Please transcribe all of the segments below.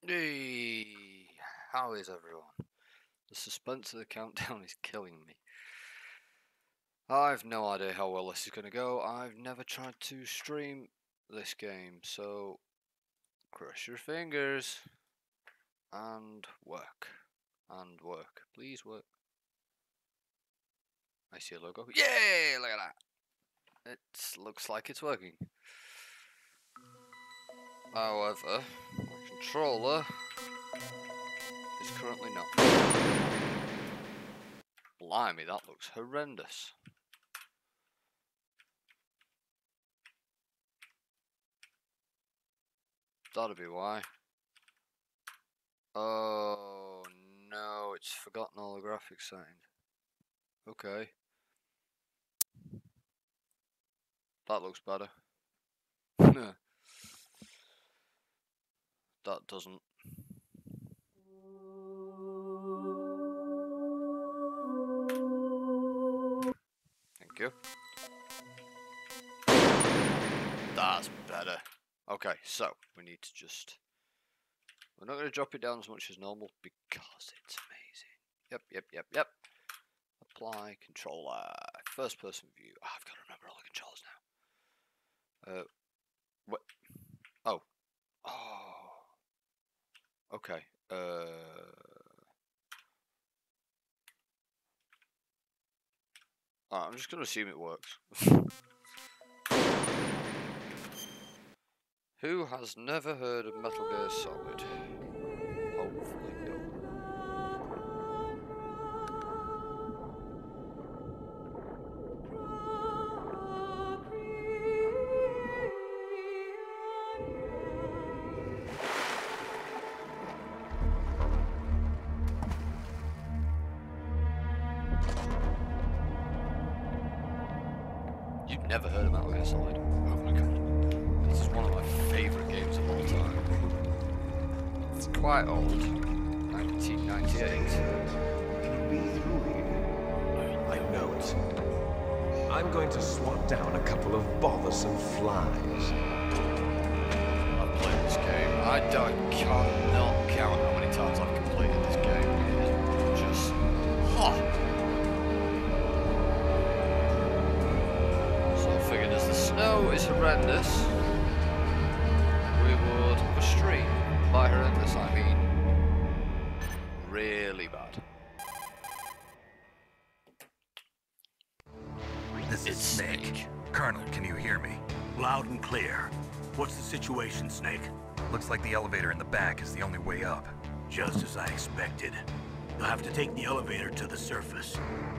Hey, how is everyone? The suspense of the countdown is killing me. I've no idea how well this is going to go. I've never tried to stream this game, so cross your fingers and work. And work. Please work. I see a logo. Yay! Look at that. It looks like it's working. However, my controller is currently not. Blimey, that looks horrendous. That'll be why. Oh no, it's forgotten all the graphics settings. Okay. That looks better. That doesn't. Thank you. That's better. Okay, so we need to just... We're not going to drop it down as much as normal because it's amazing. Yep. Apply controller. First person view. Oh, I've got to remember all the controls now. What? Oh. Okay. I'm just going to assume it works. Who has never heard of Metal Gear Solid? Hopefully no. You've never heard of Metal Gear Solid? Oh my god. This is one of my favourite games of all time. It's quite old. 1998. I know it. I'm going to swat down a couple of bothersome flies. I've played this game. I cannot count how many times I've completed this game. It is just... So I figured as the snow is horrendous, we would have a stream. By horrendous, I mean really bad. This is Snake. Colonel, can you hear me? Loud and clear. What's the situation, Snake? Looks like the elevator in the back is the only way up. Just as I expected. You'll have to take the elevator to the surface,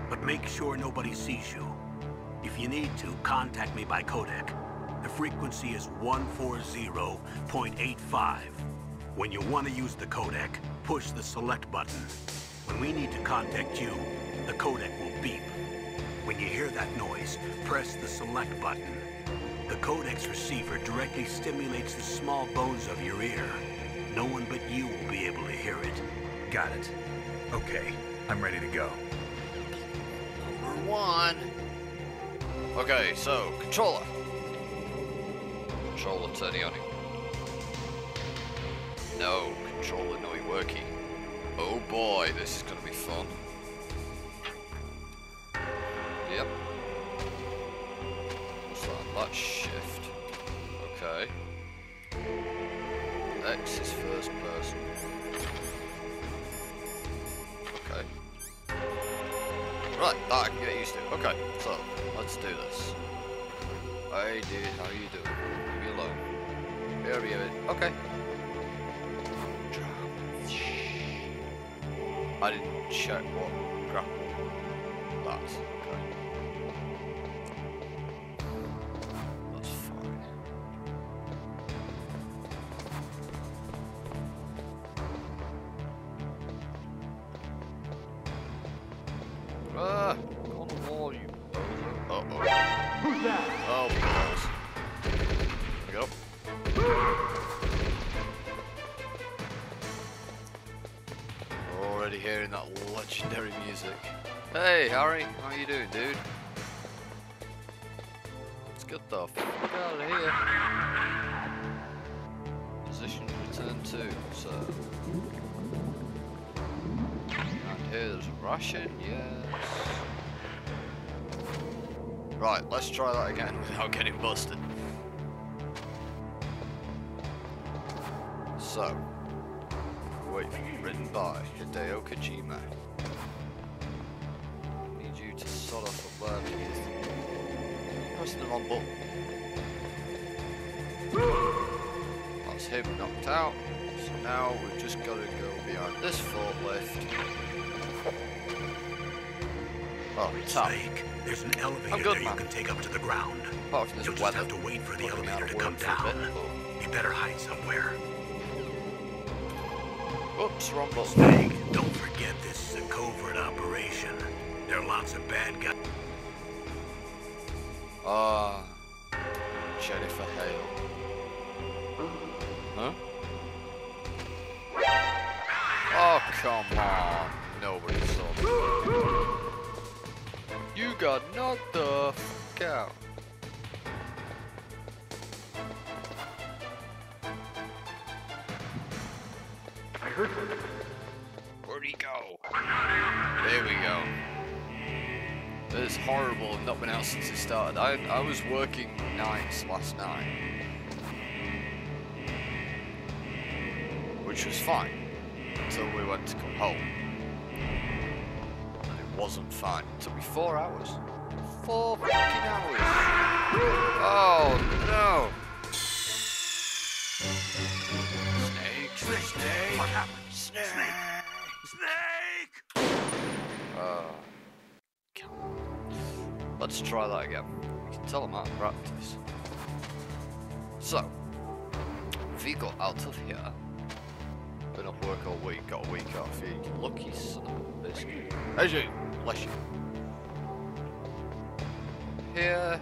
but make sure nobody sees you. If you need to, contact me by codec. The frequency is 140.85. When you want to use the codec, push the select button. When we need to contact you, the codec will beep. When you hear that noise, press the select button. The codec's receiver directly stimulates the small bones of your ear. No one but you will be able to hear it. Got it. Okay, I'm ready to go. Number one. Okay, so, controller. Controller turning on. No, controller not working. Oh boy, this is gonna be fun. Yep. So that's shift. Okay. X is first person. Okay. Right, that I can get used to. Okay, so let's do this. Hey dude, how you doing? Leave me alone. Here we are. Okay. I didn't check what grapple that's. Okay. That's fine. Ah! On the wall, you bozo. Uh-oh. Who's that? Oh, balls. There we go. Already hearing that legendary music. Hey, Harry, how you doing, dude? Let's get the fuck out of here. Position returned too, so. And here's ration, yes. Right, let's try that again without getting busted. So, wait, written by Hideo Kojima. Need you to sort off up there because you're pressing the wrong button. That's him knocked out. So now we've just got to go behind this forklift. Oh, tap. Snake, there's an elevator I'm good, there man. you can take up to the ground. Apart from this You'll just weather. have to wait for the Putting me out elevator of to come work for a bit, down. but- You better hide somewhere. Oops, wrong button. Snake, don't forget this is a covert operation. There are lots of bad guys. Ah, Jennifer Hale. Huh? Oh, come on. Nobody saw me. You got knocked the fuck out. Where'd he go? There we go. It's horrible and not been out since it started. I was working nights last night. Which was fine. Until we went to come home. And it wasn't fine. It took me 4 hours. 4 fucking hours. Oh no. Snake, snake, What happened? snake. Snake! Come on. Let's try that again. We can tell them out of practice. So, we got out of here. Been off work all week, got a week off. You lucky son of a biscuit. As you, bless you. Here.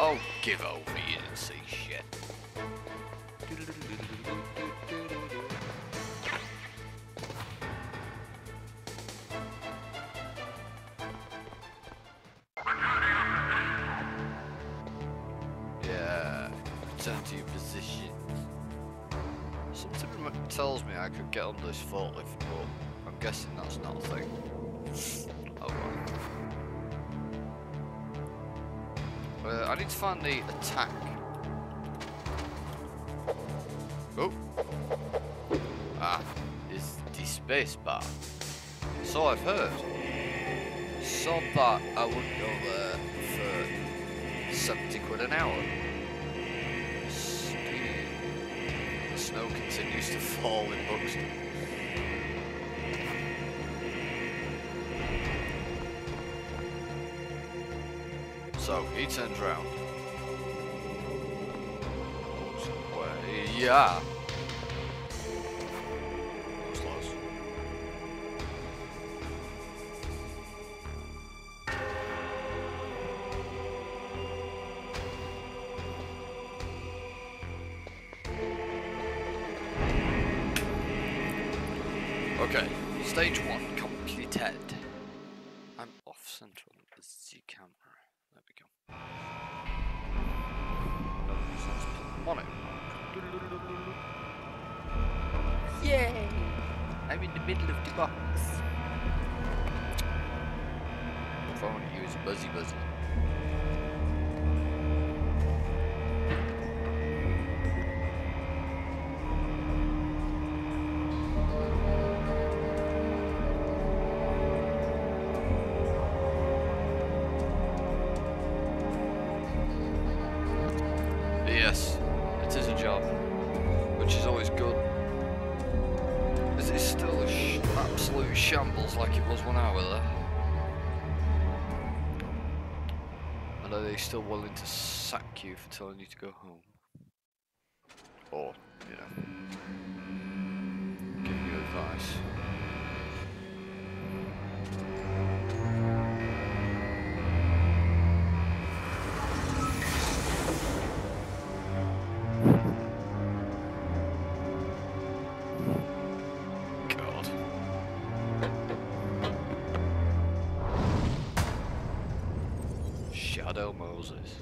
Oh, give over, you didn't see shit. Yeah, return to your position. Something tells me I could get on this forklift, but I'm guessing that's not a thing. Oh well. I need to find the attack. Oh. Ah, it's the space bar. So I've heard. So that I would go there for 70 quid an hour. The snow continues to fall in Buxton. So he turns round. Walks away. Yeah. That was close. Okay, stage 1 completed. I'm off center on the camera. There we go. On it. Yay! I'm in the middle of the box. If I want to use Buzzy Buzzy. Yes, it is a job, which is always good. Is it still a absolute shambles like it was when I was there? And are they still willing to sack you for telling you to go home? Or, you know, giving you advice? God. Shadow Moses.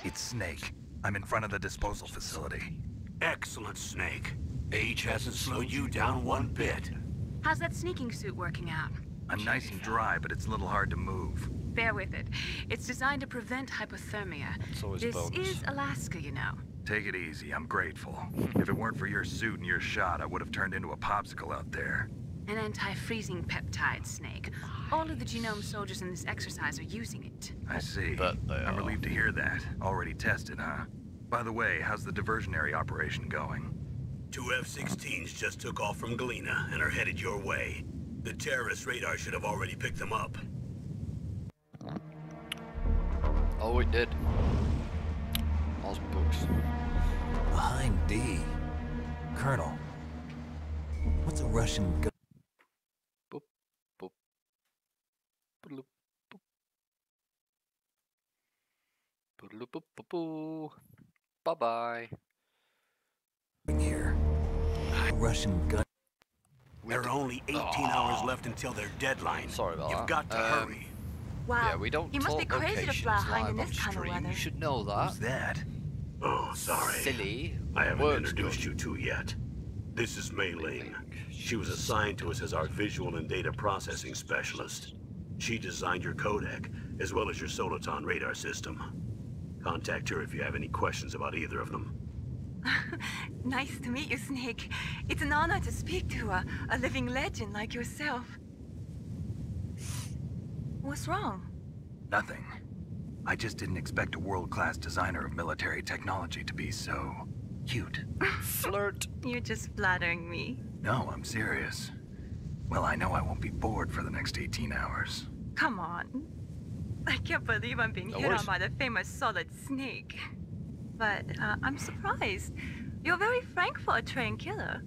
It's Snake. I'm in front of the disposal facility. Excellent, Snake. Age hasn't slowed you down one bit. How's that sneaking suit working out? I'm nice and dry, but it's a little hard to move. Bear with it. It's designed to prevent hypothermia. It's always a This bonus. is Alaska, you know. Take it easy, I'm grateful. If it weren't for your suit and your shot, I would have turned into a popsicle out there. An anti-freezing peptide, Snake. All of the genome soldiers in this exercise are using it. I see. Bet they I'm are. relieved to hear that. Already tested, huh? By the way, how's the diversionary operation going? 2 F-16s just took off from Galena and are headed your way. The terrorist radar should have already picked them up. Oh, it did. Those books. Behind D. Colonel. What's a Russian gun? Boop, boop. Boop, boop. Boop, boop, boop, boop. Bye-bye. Here. A Russian gun. There are only 18 hours left until their deadline. Sorry about You've that. got to hurry. Wow. Yeah, we don't You must be talk crazy to locations fly high in live on this kind of stream. weather. You should know that. Who's that? Oh, sorry. Silly. I haven't Words introduced good. you to yet. This is Mei Ling. She was assigned to us as our visual and data processing specialist. She designed your codec, as well as your Soliton radar system. Contact her if you have any questions about either of them. Nice to meet you, Snake. It's an honor to speak to a living legend like yourself. What's wrong? Nothing. I just didn't expect a world-class designer of military technology to be so cute. Flirt. You're just flattering me. No, I'm serious. Well, I know I won't be bored for the next 18 hours. Come on. I can't believe I'm being No hit worries. on by the famous Solid Snake. But I'm surprised. You're very frank for a trained killer.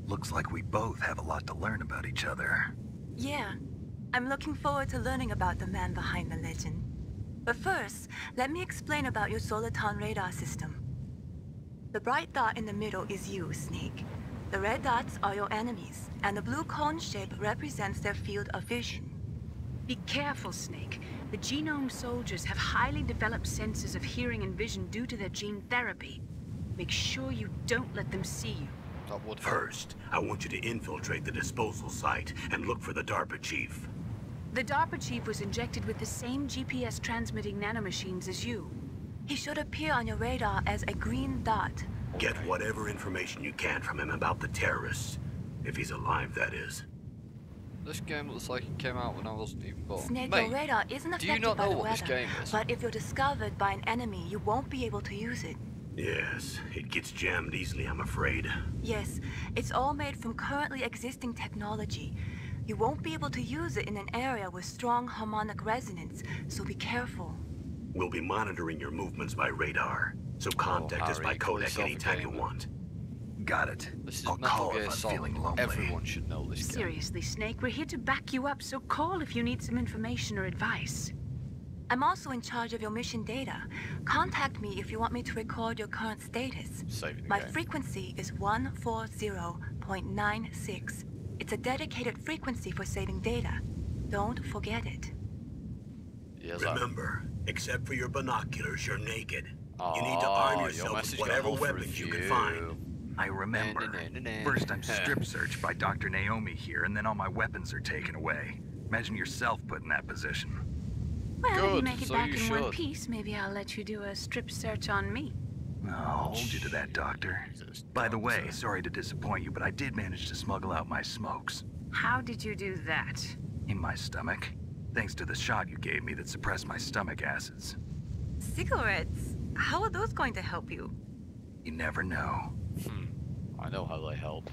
Looks like we both have a lot to learn about each other. Yeah. I'm looking forward to learning about the man behind the legend. But first, let me explain about your Soliton radar system. The bright dot in the middle is you, Snake. The red dots are your enemies, and the blue cone shape represents their field of vision. Be careful, Snake. The genome soldiers have highly developed senses of hearing and vision due to their gene therapy. Make sure you don't let them see you. That would hurt. First, I want you to infiltrate the disposal site and look for the DARPA chief. The DARPA chief was injected with the same GPS transmitting nanomachines as you. He should appear on your radar as a green dot. Get whatever information you can from him about the terrorists. If he's alive, that is. This game looks like it came out when I wasn't even born. Snake, Mate, your radar isn't do affected you not by know the what this weather, game is? but if you're discovered by an enemy, you won't be able to use it. Yes, it gets jammed easily, I'm afraid. Yes, it's all made from currently existing technology. You won't be able to use it in an area with strong harmonic resonance, so be careful. We'll be monitoring your movements by radar, so contact us Harry, by call codec yourself a anytime you gamer. want. Got it. This is I'll Metal call Gear if I'm Solid. feeling lonely. Everyone should know this game. Seriously, Snake, we're here to back you up, so call if you need some information or advice. I'm also in charge of your mission data. Contact me if you want me to record your current status. Saving the My game. frequency is 140.96. It's a dedicated frequency for saving data. Don't forget it. Yes, I- Remember, except for your binoculars, you're naked. Oh, You need to arm your yourself with message got whatever off weapons you can review. find. I remember. First I'm strip searched by Dr. Naomi here, and then all my weapons are taken away. Imagine yourself put in that position. Well, if you Good, make it so back you in one should. piece, maybe I'll let you do a strip search on me. I'll hold you to that, Doctor. Jesus, By the way, Doctor. sorry to disappoint you, but I did manage to smuggle out my smokes. How did you do that? In my stomach. Thanks to the shot you gave me that suppressed my stomach acids. Cigarettes? How are those going to help you? You never know. I know how they help.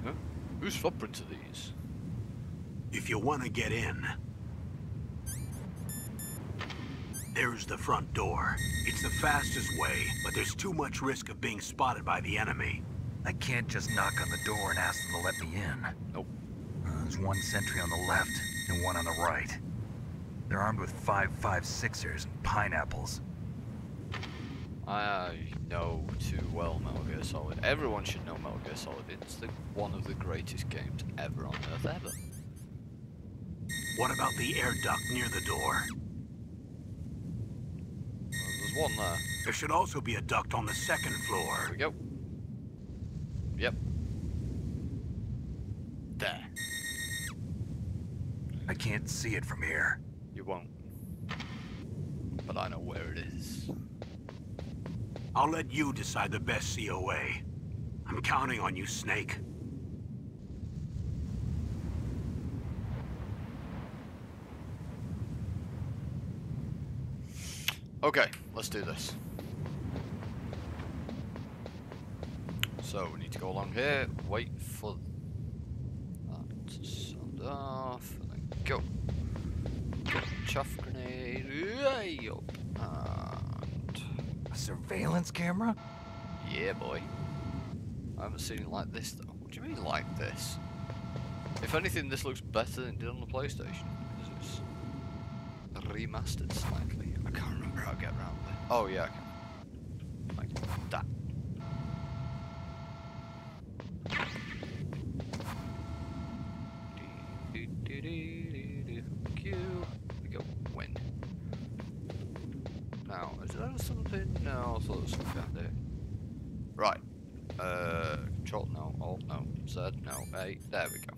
Huh? Whose footprints are these? If you want to get in, there's the front door. It's the fastest way, but there's too much risk of being spotted by the enemy. I can't just knock on the door and ask them to let me in. Nope. There's one sentry on the left and one on the right. They're armed with 5.56ers and pineapples. I know too well Metal Gear Solid. Everyone should know Metal Gear Solid. It's one of the greatest games ever on Earth, ever. What about the air duct near the door? there's one there. There should also be a duct on the second floor. There we go. Yep. There. I can't see it from here. You won't. But I know where it is. I'll let you decide the best COA. I'm counting on you, Snake. Okay, let's do this. So we need to go along here, wait for that to sound off, and then go. Get a chaff grenade, way up, and A surveillance camera? yeah, boy. I haven't seen it like this though. What do you mean like this? If anything, this looks better than it did on the PlayStation, because it's remastered slightly. I can't remember how to get around there. Oh yeah, I can. Like that. Q. We go. Win. Now, is there something? No, I thought there was something down there. Right. Control no. Alt no. Z no. A. There we go.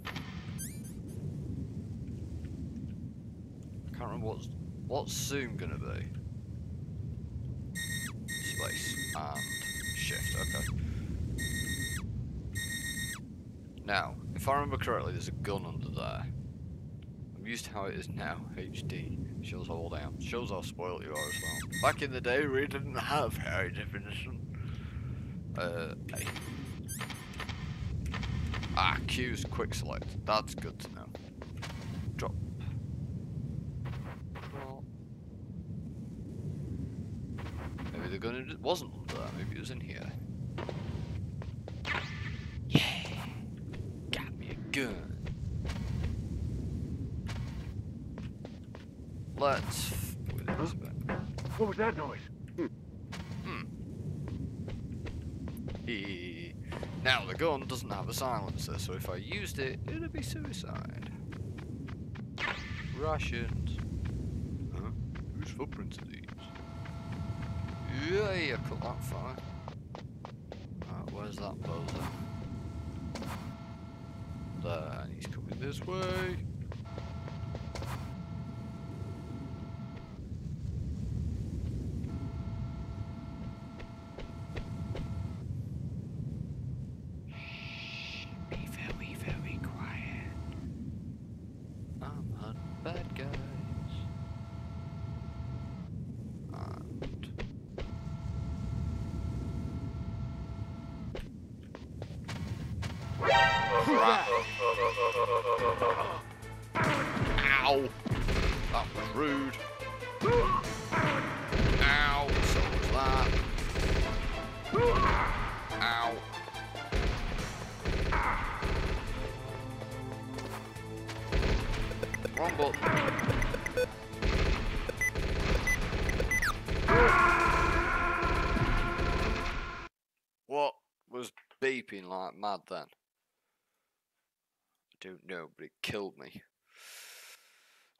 I can't remember what's zoom gonna be. Space and shift. Okay. Now, if I remember correctly, there's a gun under there. I'm used to how it is now. HD shows all down. Shows how spoiled you are as well. Back in the day, we didn't have high definition. A. Ah, Q's quick select. That's good to know. Drop. Drop. Maybe the gun wasn't under there. Maybe it was in here. Yeah. Got me a gun. Let's put this back. What was that noise? Now the gun doesn't have a silencer, so if I used it, it'd be suicide. Rations. Huh? Whose footprints are these? Yeah, I cut that fine. Where's that bozo? There, and he's coming this way. Be very, very quiet. I'm hunting bad guys. Ow! That was rude. Ow! So was that. Ow! Wrong button. What was beeping like mad then? I don't know, but it killed me.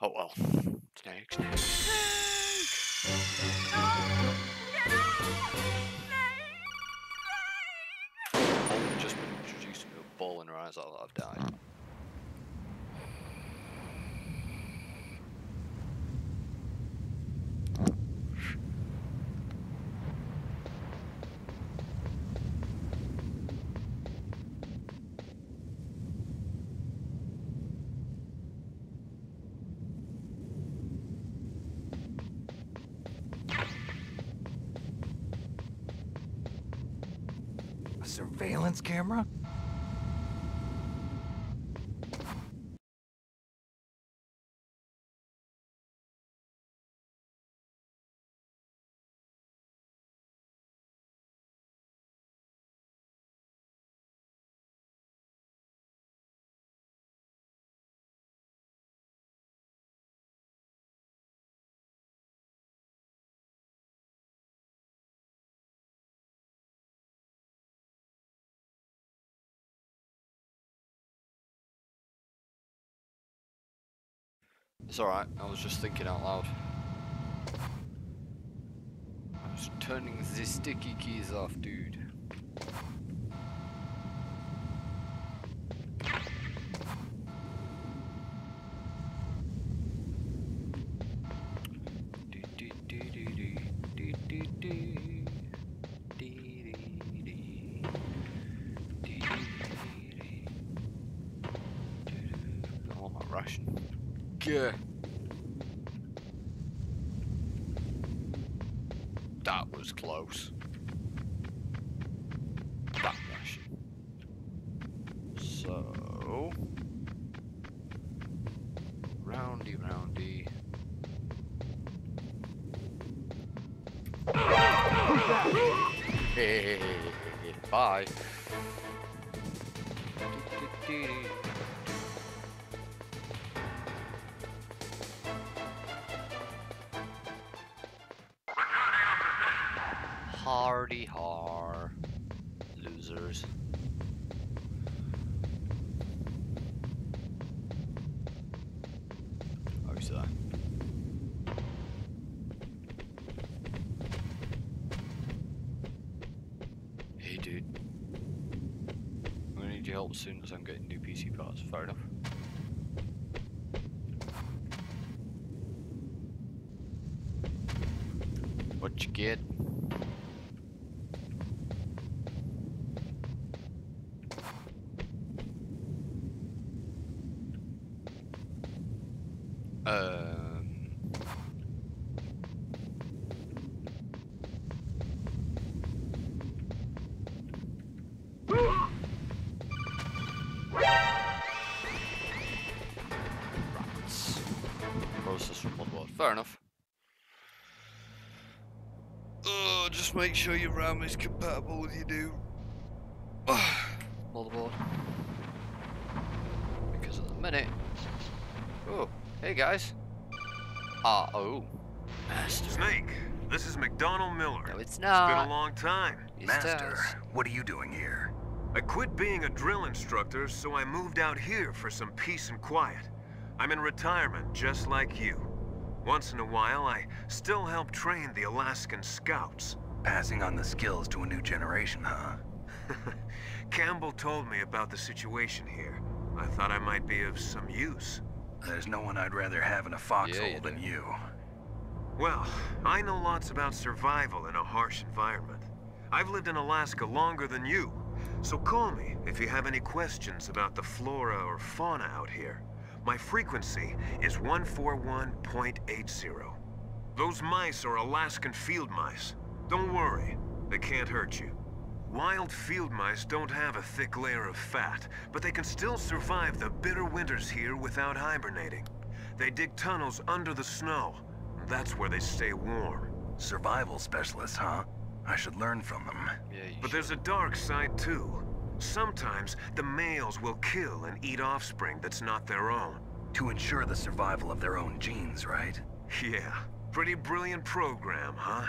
Oh well. Snake, snake, snake! I've just been introduced to a ball in her eyes. I've died. A surveillance camera? It's alright, I was just thinking out loud. Just turning the sticky keys off, dude. I want my ration. Yeah. That was close. That ration. So roundy. Hey, bye. Hardy har, losers. Who's that? Hey dude, I'm gonna need your help as soon as I'm getting new PC parts. Fair enough. What you get? Rats. Process from motherboard. Fair enough. Just make sure your RAM is compatible with your new motherboard. Because at the minute. Oh, hey guys. Oh. Master. Snake, this is McDonald Miller. No, it's It's not. been a long time. It's Master, Taz. what are you doing here? I quit being a drill instructor, so I moved out here for some peace and quiet. I'm in retirement, just like you. Once in a while, I still help train the Alaskan Scouts. Passing on the skills to a new generation, huh? Campbell told me about the situation here. I thought I might be of some use. There's no one I'd rather have in a foxhole you than do. you. Well, I know lots about survival in a harsh environment. I've lived in Alaska longer than you, so call me if you have any questions about the flora or fauna out here. My frequency is 141.80. Those mice are Alaskan field mice. Don't worry, they can't hurt you. Wild field mice don't have a thick layer of fat, but they can still survive the bitter winters here without hibernating. They dig tunnels under the snow. That's where they stay warm. Survival specialists, huh? I should learn from them. Yeah, you But there's a dark side too. Sometimes the males will kill and eat offspring that's not their own. To ensure the survival of their own genes, right? Yeah, pretty brilliant program, huh?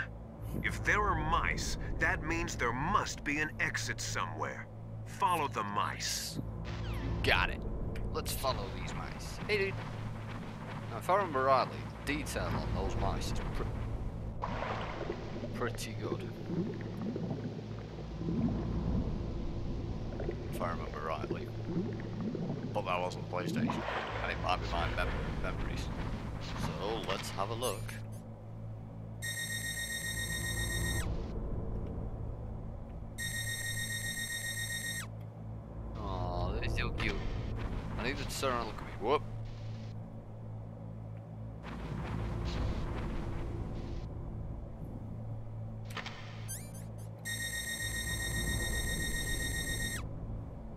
If there are mice, that means there must be an exit somewhere. Follow the mice. Got it. Let's follow these mice. Hey, dude. Now, if I remember rightly, the detail on those mice is pretty good. If I remember rightly. But that wasn't the PlayStation. And it might be my memories. So, let's have a look. Oh, they're so cute. I need to turn around and look at me. Whoop.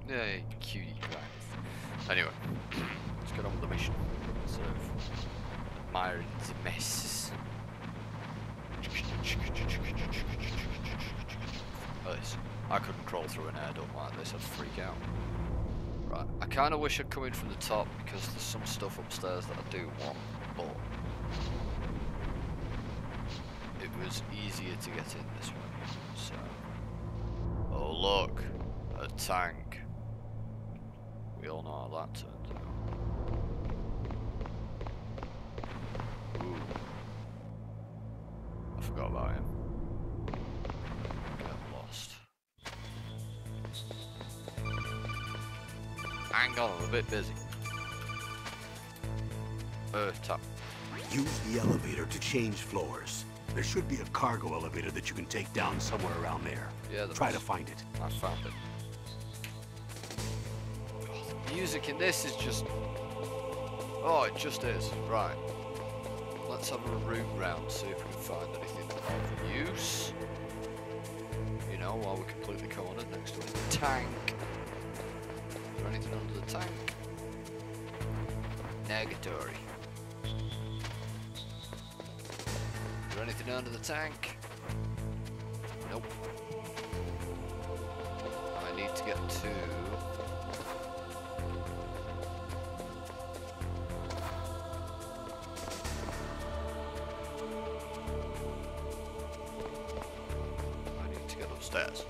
Yeah, cutie guys. Anyway, let's get on with the mission. Instead of admiring the messes. Oh, this. I couldn't crawl through an air duct like this, I'd freak out. Right, I kind of wish I'd come in from the top because there's some stuff upstairs that I do want, but it was easier to get in this way, so... Oh look, a tank. We all know how that turns out. Ooh. I forgot about him. fast. Hang on, I'm a bit busy. Tap. Use the elevator to change floors. There should be a cargo elevator that you can take down somewhere around there. Yeah, try to find it. I found it. Oh, the music in this is just... Oh, it just is. Right. Let's have a route round, see if we can find anything of use. You know, while we're completely cornered next to a tank. Is there anything under the tank? Negatory. Is there anything under the tank? Nope. I need to get to... I need to get upstairs.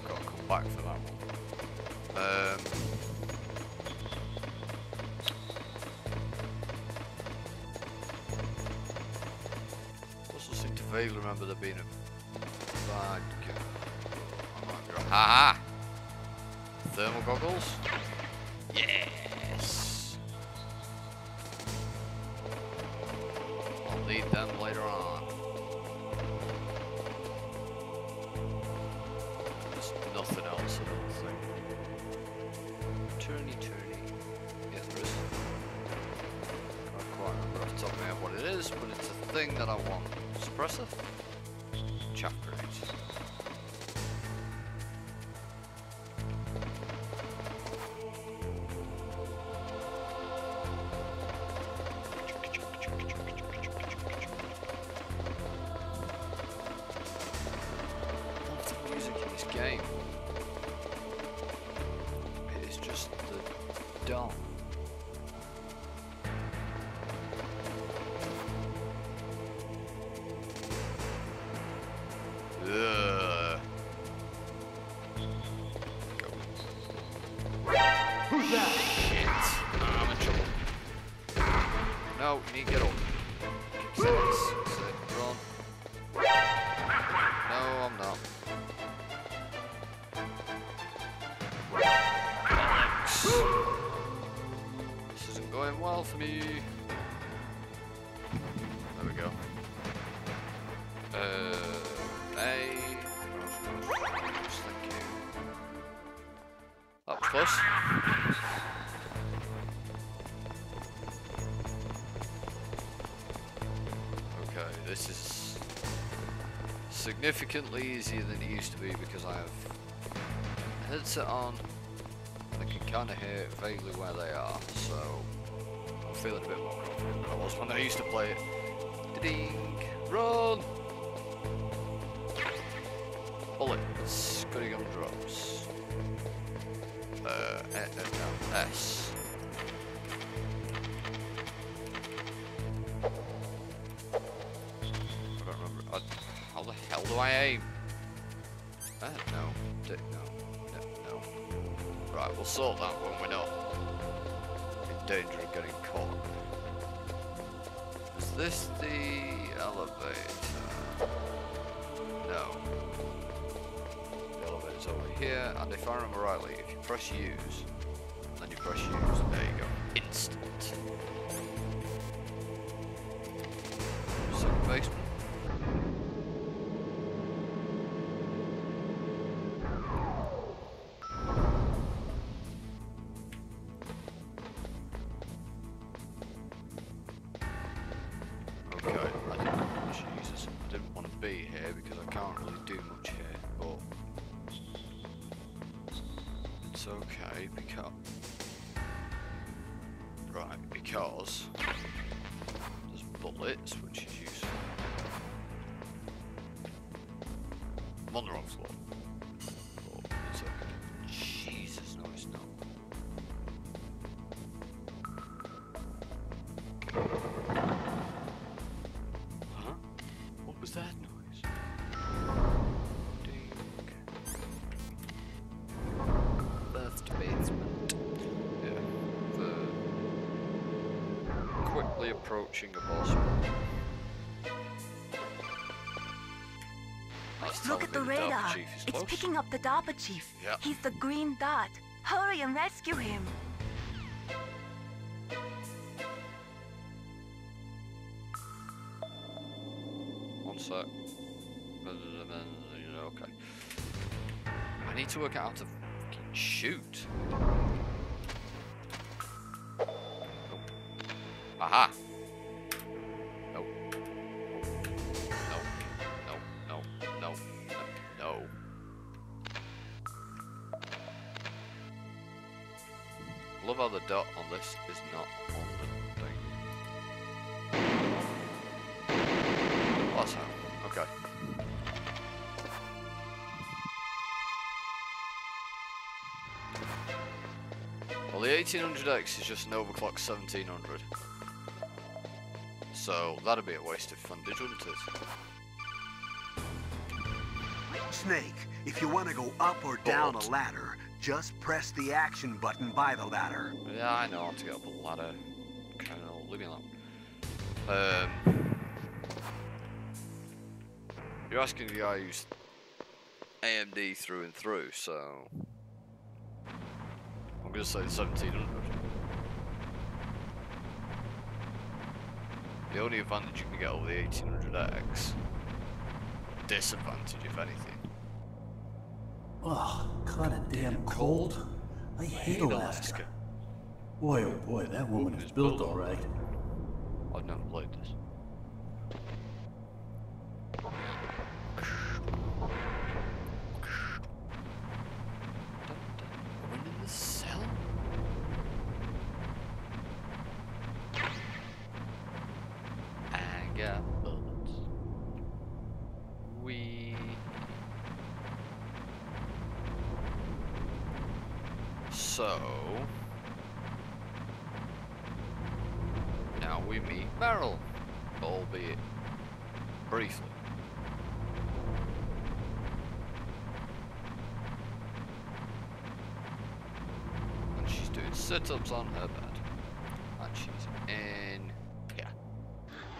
Gotta come back for that one. Also seem to vaguely remember there being a bad guy. I might be wrong. Ha ha! Thermal goggles? Yes! I'll need them later on. There's nothing else, I don't think. Turny. Yes, there is. Can't quite remember off the top of my head what it is, but it's a thing that I want. Suppressor? Chaff grenades. I love the music in this game. It is just the dawn. Ugh. Go. Who's that? Shit. I'm in trouble. No, you need to get up. Sit, run. No, I'm not. Alex. This isn't going well for me. There we go. Thank you. That was close. Okay, this is significantly easier than it used to be because I have a headset on and I can kind of hear vaguely where they are, so I'm feeling a bit more confident than I was when I used to play it. Ding! Run! Bullets, gotta go drops. No, S. I don't remember. How the hell do I aim? No. Right, we'll sort that when we're not in danger of getting caught. Is this the elevator? No. The elevator's over here, and if I remember rightly, if you press use, then you press use, there you go. Instant. Second basement. Okay, Jesus, I didn't want to be here because I can't really do much here, but it's okay because there's bullets, which is useful. I'm on the wrong floor. But it's okay. Jesus, no, it's not. Huh? What was that noise? Ding. approaching a boss. That's Look at the telling me radar. DARPA chief is It's close. picking up the DARPA chief. Yeah. He's the green dot. Hurry and rescue him. One sec. Okay. I need to work out how to fucking shoot. Nope. Aha! Nope. No. No. No. No. No. Love how the dot on this is not on the thing. Oh, that's how. Okay. Well, the 1800X is just an overclock 1700. So that'd be a waste of fundage, wouldn't it? Snake, if you want to go up or down a ladder, just press the action button by the ladder. Yeah, I know how to get up a ladder. Colonel, leave me alone. You're asking the guy who's AMD through and through, so I'm gonna say 1700. The only advantage you can get over the 1800X, disadvantage if anything. Oh, kind of damn cold. I hate Alaska. Boy, oh boy, that woman is built all right. I've never played this. We're in the cell? I got bullets. So now we meet Meryl, albeit briefly. And she's doing sit-ups on her bed. And she's in here.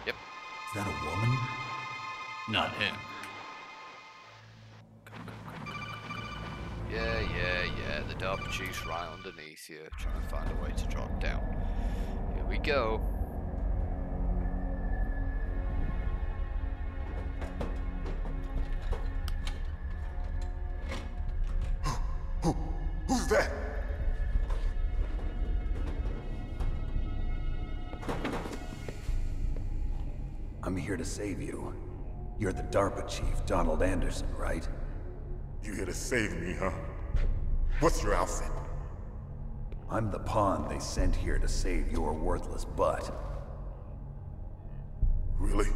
Yep. Is that a woman? Not him. Yeah, the DARPA chief's right underneath you, trying to find a way to drop down. Here we go. Who's that? I'm here to save you. You're the DARPA chief, Donald Anderson, right? You here to save me, huh? What's your outfit? I'm the pawn they sent here to save your worthless butt. Really?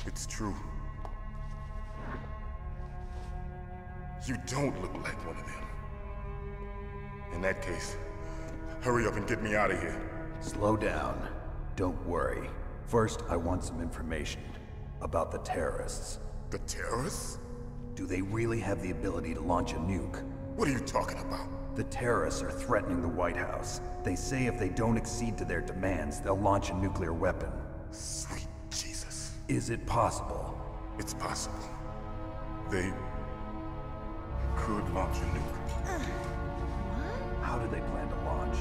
It's true. You don't look like one of them. In that case, hurry up and get me out of here. Slow down. Don't worry. First, I want some information about the terrorists. The terrorists? Do they really have the ability to launch a nuke? What are you talking about? The terrorists are threatening the White House. They say if they don't accede to their demands, they'll launch a nuclear weapon. Sweet Jesus. Is it possible? It's possible. They could launch a nuke. How do they plan to launch?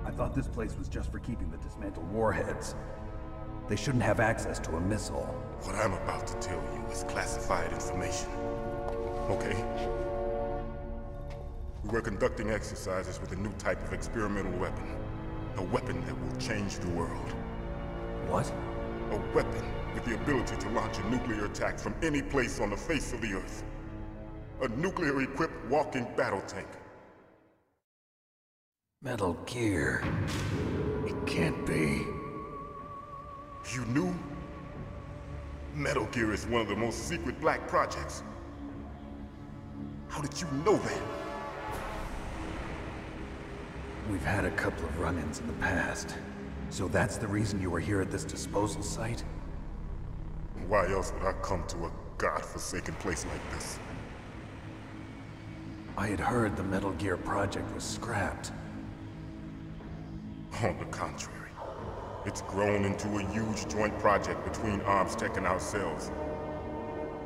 I thought this place was just for keeping the dismantled warheads. They shouldn't have access to a missile. What I'm about to tell you is classified information. Okay? We were conducting exercises with a new type of experimental weapon. A weapon that will change the world. What? A weapon with the ability to launch a nuclear attack from any place on the face of the Earth. A nuclear-equipped walking battle tank. Metal Gear. It can't be. You knew? Metal Gear is one of the most secret black projects. How did you know that? We've had a couple of run-ins in the past. So that's the reason you were here at this disposal site? Why else would I come to a god-forsaken place like this? I had heard the Metal Gear project was scrapped. On the contrary, it's grown into a huge joint project between ArmsTech and ourselves.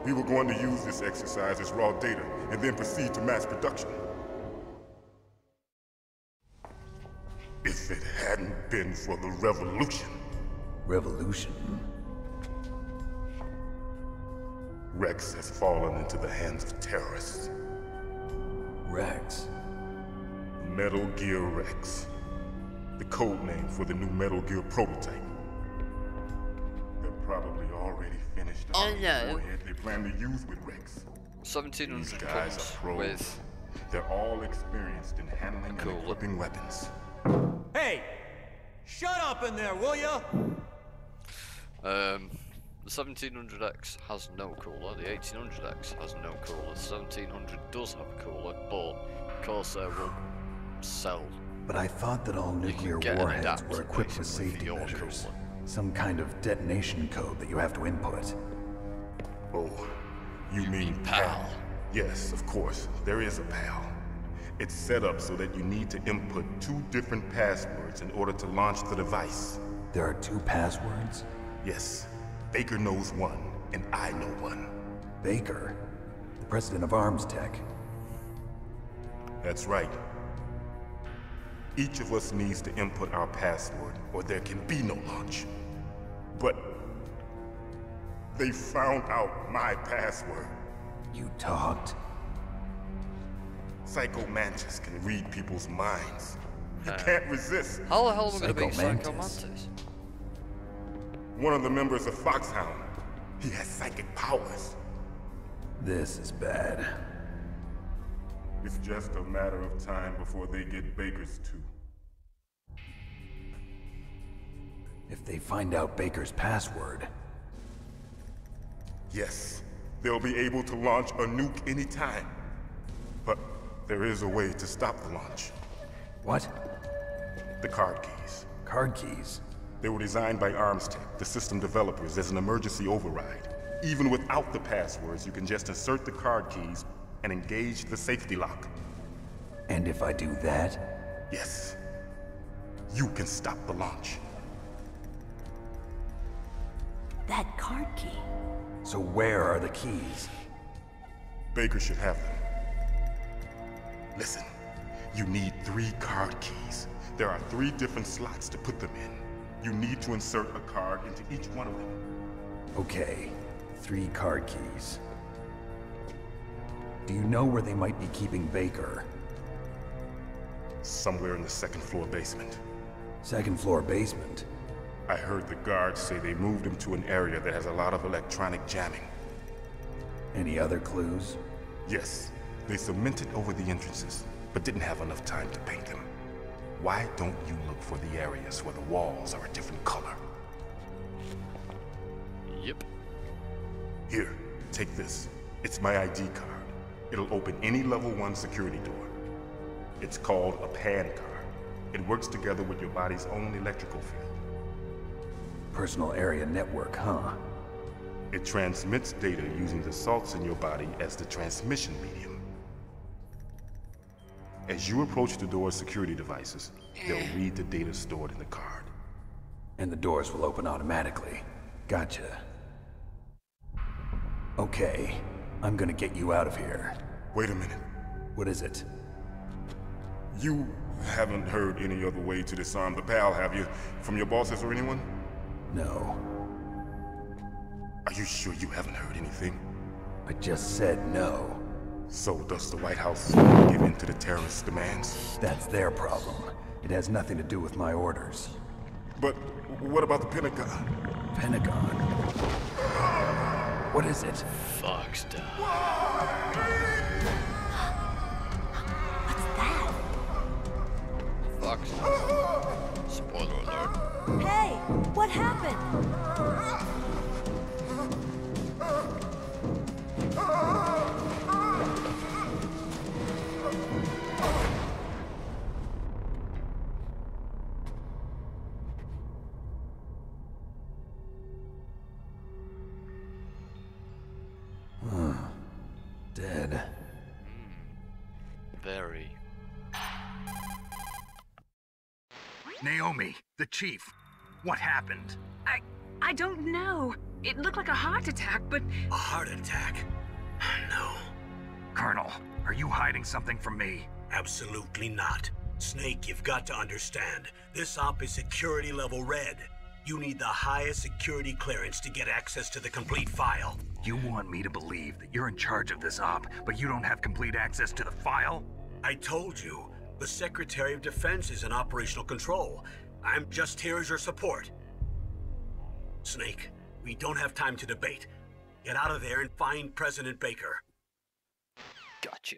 We were going to use this exercise as raw data and then proceed to mass production. If it hadn't been for the revolution. Revolution? Rex has fallen into the hands of terrorists. Rex? Metal Gear Rex. The code name for the new Metal Gear prototype. They're probably already finished up the warhead they plan to use with Rex. 1700 These guys comes are pros. with They're all experienced in handling and equipping weapons. Hey! Shut up in there, will ya? the 1700X has no cooler, the 1800X has no cooler, the 1700 does have a cooler, but Corsair will sell. But I thought that all nuclear get an warheads adapter, were equipped with basically, for safety your measures. cooler. Some kind of detonation code that you have to input. Oh, you mean PAL? Yes, of course. There is a PAL. It's set up so that you need to input 2 different passwords in order to launch the device. There are 2 passwords? Yes. Baker knows one, and I know one. Baker? The president of ArmsTech? That's right. Each of us needs to input our password, or there can be no launch. But they found out my password. You talked? Psycho Mantis can read people's minds. You can't resist. How the hell am I going to beat Psycho Psycho Mantis? Mantis? One of the members of Foxhound. He has psychic powers. This is bad. It's just a matter of time before they get Baker's too. If they find out Baker's password... Yes, they'll be able to launch a nuke anytime. But there is a way to stop the launch. What? The card keys. Card keys? They were designed by ArmsTech, the system developers, as an emergency override. Even without the passwords, you can just insert the card keys and engage the safety lock. And if I do that? Yes. You can stop the launch. That card key. So where are the keys? Baker should have them. Listen, you need 3 card keys. There are 3 different slots to put them in. You need to insert a card into each one of them. Okay, 3 card keys. Do you know where they might be keeping Baker? Somewhere in the 2nd floor basement. 2nd floor basement? I heard the guards say they moved him to an area that has a lot of electronic jamming. Any other clues? Yes, they cemented over the entrances, but didn't have enough time to paint them. Why don't you look for the areas where the walls are a different color? Yep. Here, take this. It's my ID card. It'll open any level 1 security door. It's called a PAN card. It works together with your body's own electrical field. Personal area network, huh? It transmits data using the salts in your body as the transmission medium. As you approach the door's security devices, they'll read the data stored in the card. And the doors will open automatically. Gotcha. Okay, I'm gonna get you out of here. Wait a minute. What is it? You haven't heard any other way to disarm the PAL, have you? From your bosses or anyone? No. Are you sure you haven't heard anything? I just said no. So does the White House give in to the terrorists' demands? That's their problem. It has nothing to do with my orders. But what about the Pentagon? Pentagon? What is it? Fox down. What's that? Fox. Spoiler alert. Hey, what happened? Dead. Very. Naomi, the chief. What happened? I don't know. It looked like a heart attack, but... A heart attack? No. Colonel, are you hiding something from me? Absolutely not. Snake, you've got to understand. This op is security level red. You need the highest security clearance to get access to the complete file. You want me to believe that you're in charge of this op, but you don't have complete access to the file? I told you. The Secretary of Defense is in operational control. I'm just here as your support. Snake, we don't have time to debate. Get out of there and find President Baker. Gotcha.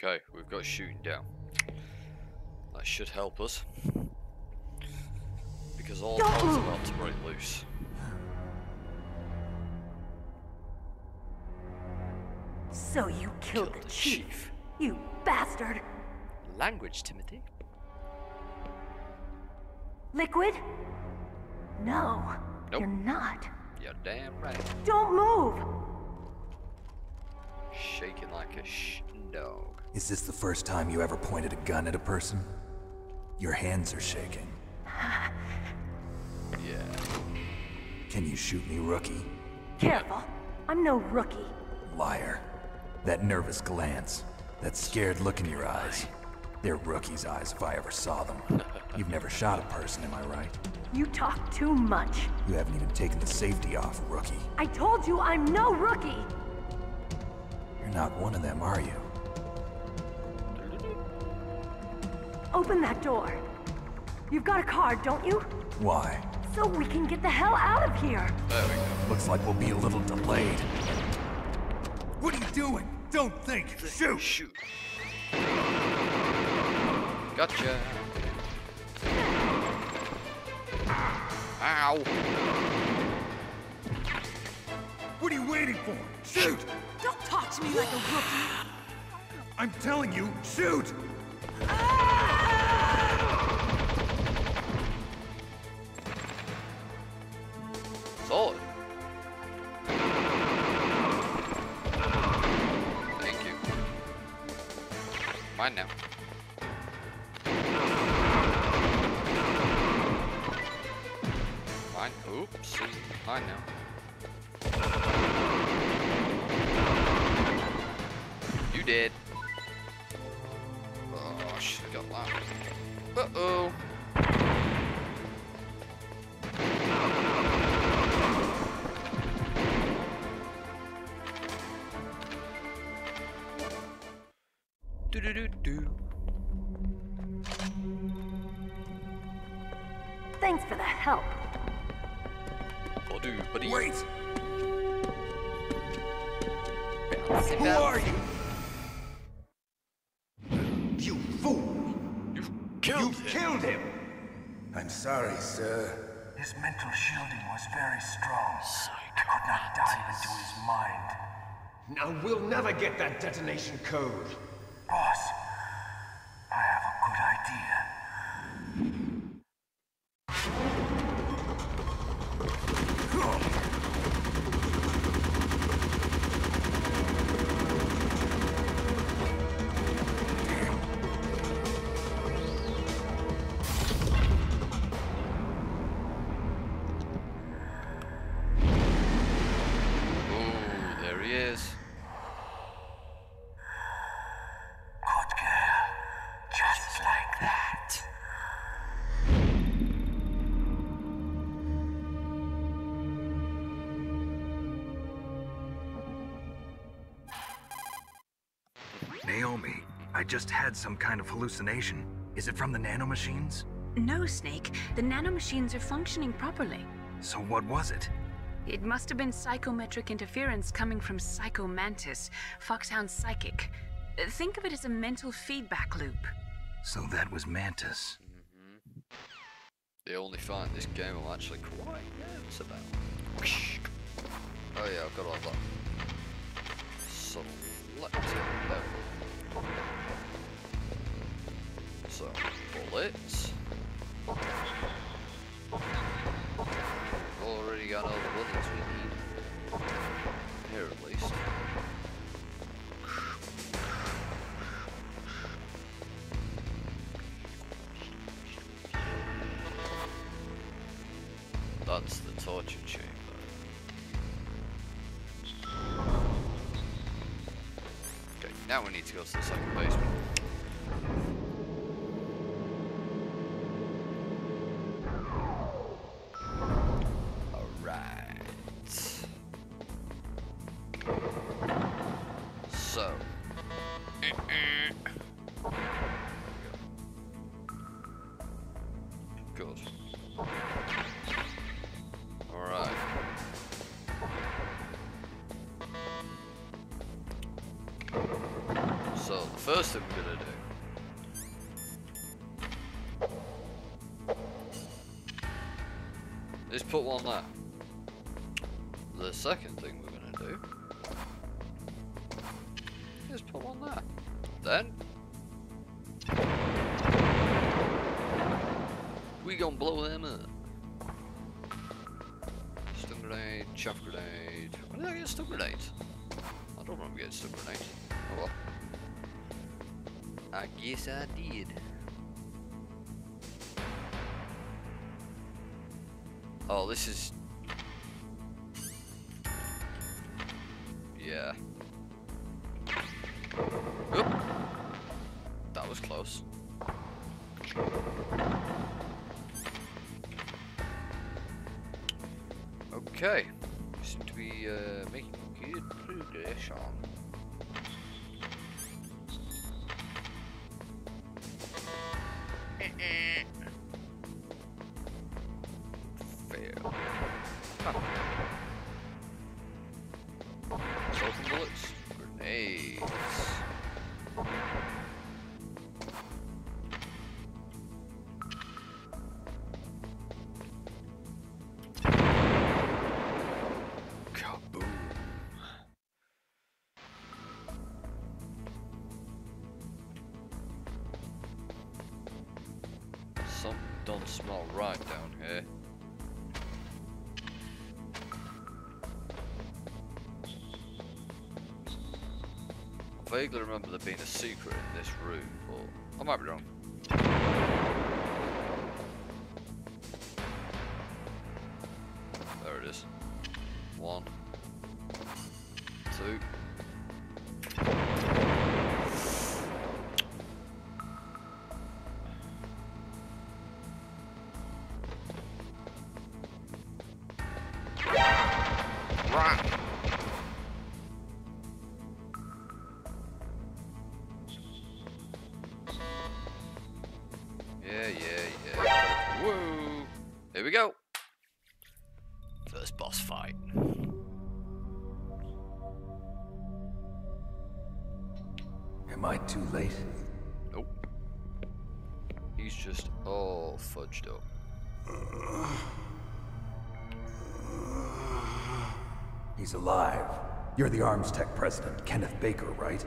Okay, we've got shooting down. That should help us. Because all hell's about to break loose. So you killed the chief. You bastard. Language, Timothy. Liquid? No, Nope. you're not. You're damn right. Don't move! Shaking like a dog. Is this the first time you ever pointed a gun at a person? Your hands are shaking. Yeah. Can you shoot me, rookie? Careful, I'm no rookie. Liar. That nervous glance, that scared look in your eyes. They're rookie's eyes if I ever saw them. You've never shot a person, am I right? You talk too much. You haven't even taken the safety off, rookie. I told you I'm no rookie! You're not one of them, are you? Open that door. You've got a card, don't you? Why? So we can get the hell out of here. There we go. Looks like we'll be a little delayed. What are you doing? Don't think. Shoot! Shoot. Gotcha. Ow. What are you waiting for? Shoot! Don't talk to me like a rookie! I'm telling you, shoot! Solid. Thank you. Mine now. Mine. Oops. Mine now. You did. Oh, I should have got that. Uh-oh. Do-do-do-do. Thanks for the help. Buddy, buddy. Wait! Bouncing, Who are you? You fool! You killed him. Killed him! I'm sorry, sir. His mental shielding was very strong. I could not dive into his mind. Now we'll never get that detonation code. Boss, I have a good idea. Oh, there he is. Good girl. Just like that. Naomi, I just had some kind of hallucination. Is it from the nanomachines? No, Snake. The nanomachines are functioning properly. So what was it? It must have been psychometric interference coming from Psycho Mantis, Foxhound's psychic. Think of it as a mental feedback loop. So that was Mantis. The only fight in this game I'm actually quite nervous about. Oh yeah, I've got all that. Selected level. So, bullets. Already got all the bullets we need. Here at least. That's the torture chamber. Okay, now we need to go to the second basement. So, good. All right. So the first thing we're gonna do is put one there. The second thing we're gonna do is put one there. Then we gonna blow them up. Stun grenade, chaff grenade. When did I get stun grenades? I don't remember getting stun grenades. Oh well. I guess I did. Oh, this is... yeah. Oop. That was close. Okay. We seem to be making good progress on. Fail. Huh. Broken bullets. Grenades. Kaboom. Something don't smell right down here. I vaguely remember there being a secret in this room, but I might be wrong. There it is. 1, 2. Right. Yeah. Woo! Here we go. First boss fight. Am I too late? Nope. He's just all fudged up. He's alive. You're the Arms Tech president, Kenneth Baker, right?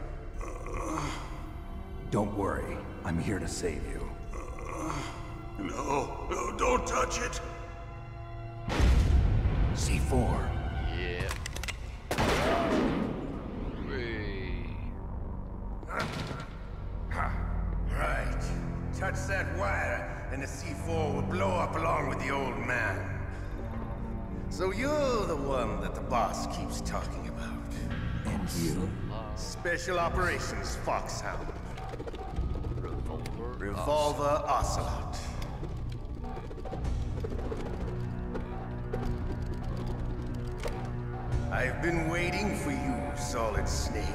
Don't worry. I'm here to save you. No, don't touch it. C4. Yeah. Whee. Right. Touch that wire, and the C4 will blow up along with the old man. So you're the one that the boss keeps talking about. And you? Special Operations Foxhound. Revolver Ocelot. I've been waiting for you, Solid Snake.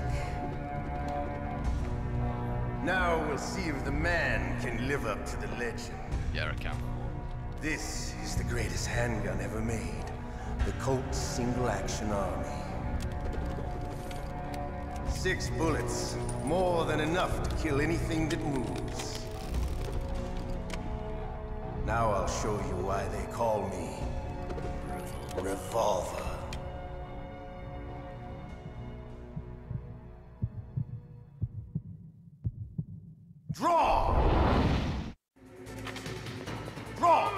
Now we'll see if the man can live up to the legend. Yeah, I can. This is the greatest handgun ever made. the Colt's single-action army. 6 bullets, more than enough to kill anything that moves. Now I'll show you why they call me Revolver. Draw! Draw!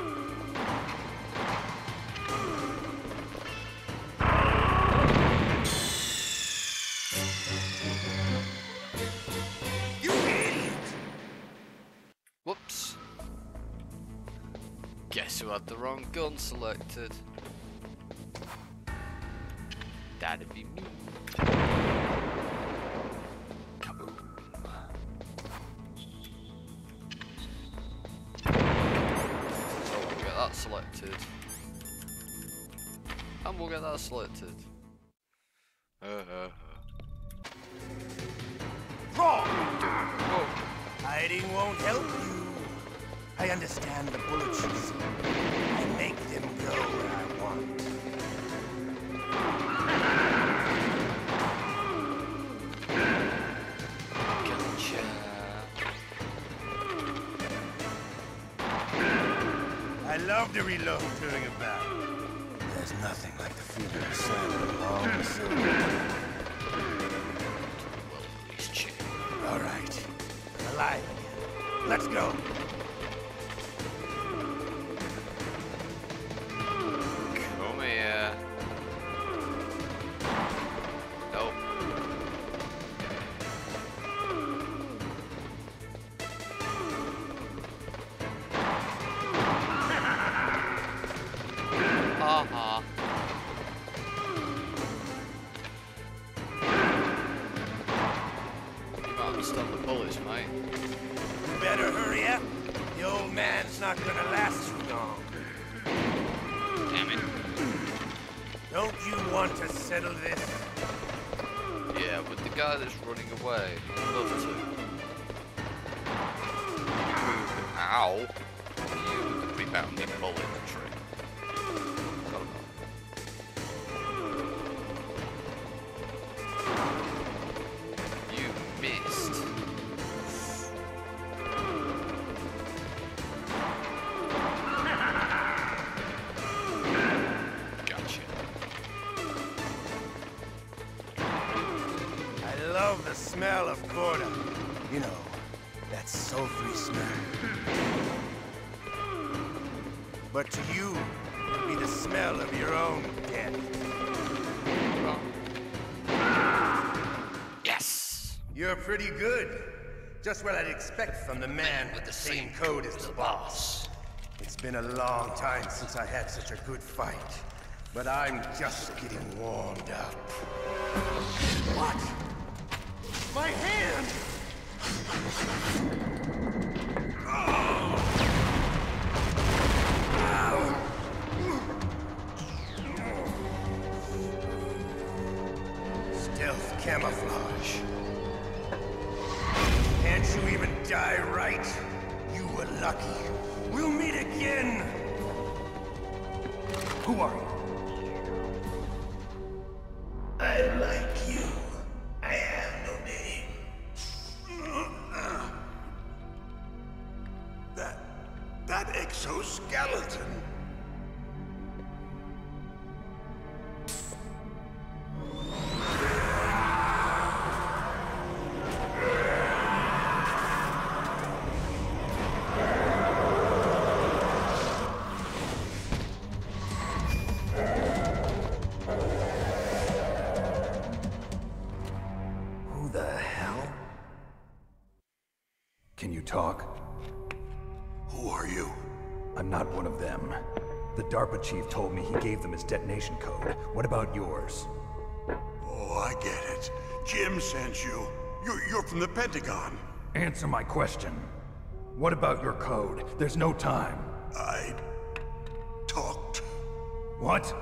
You idiot! Whoops. Guess who had the wrong gun selected? That'd be me. Kaboom. So we'll get that selected. And we'll get that selected. Draw! Hiding won't help you. I understand the bullets you see. I make them go where I want. Gotcha. I love to reload during a battle. There's nothing like the feeling of silent long silver. All right, I'm alive again. Let's go. Come here. Nope. Haha. You might understand the bullets, mate. You better hurry up. The old man's not gonna last too long. Damn it. Don't you want to settle this? Yeah, with the guy that's running away, I'd love to. Ow! You with the rebounding bullet trick. You missed. Gotcha. I love the smell of Gorda. You know, that sulfury smell. But to you, it'll be the smell of your own death. Yes! You're pretty good. Just what I'd expect from the man with the same code as the boss. It's been a long time since I had such a good fight, but I'm just getting warmed up. What? My hand! Stealth camouflage. Can't you even die right? You were lucky. We'll meet again! Who are you? I like you. I have no name. That exoskeleton. Who the hell? Can you talk? Who are you? I'm not one of them. The DARPA chief told me he gave them his detonation code. What about yours? Oh, I get it. Jim sent you. You're from the Pentagon. Answer my question. What about your code? There's no time. I talked. What?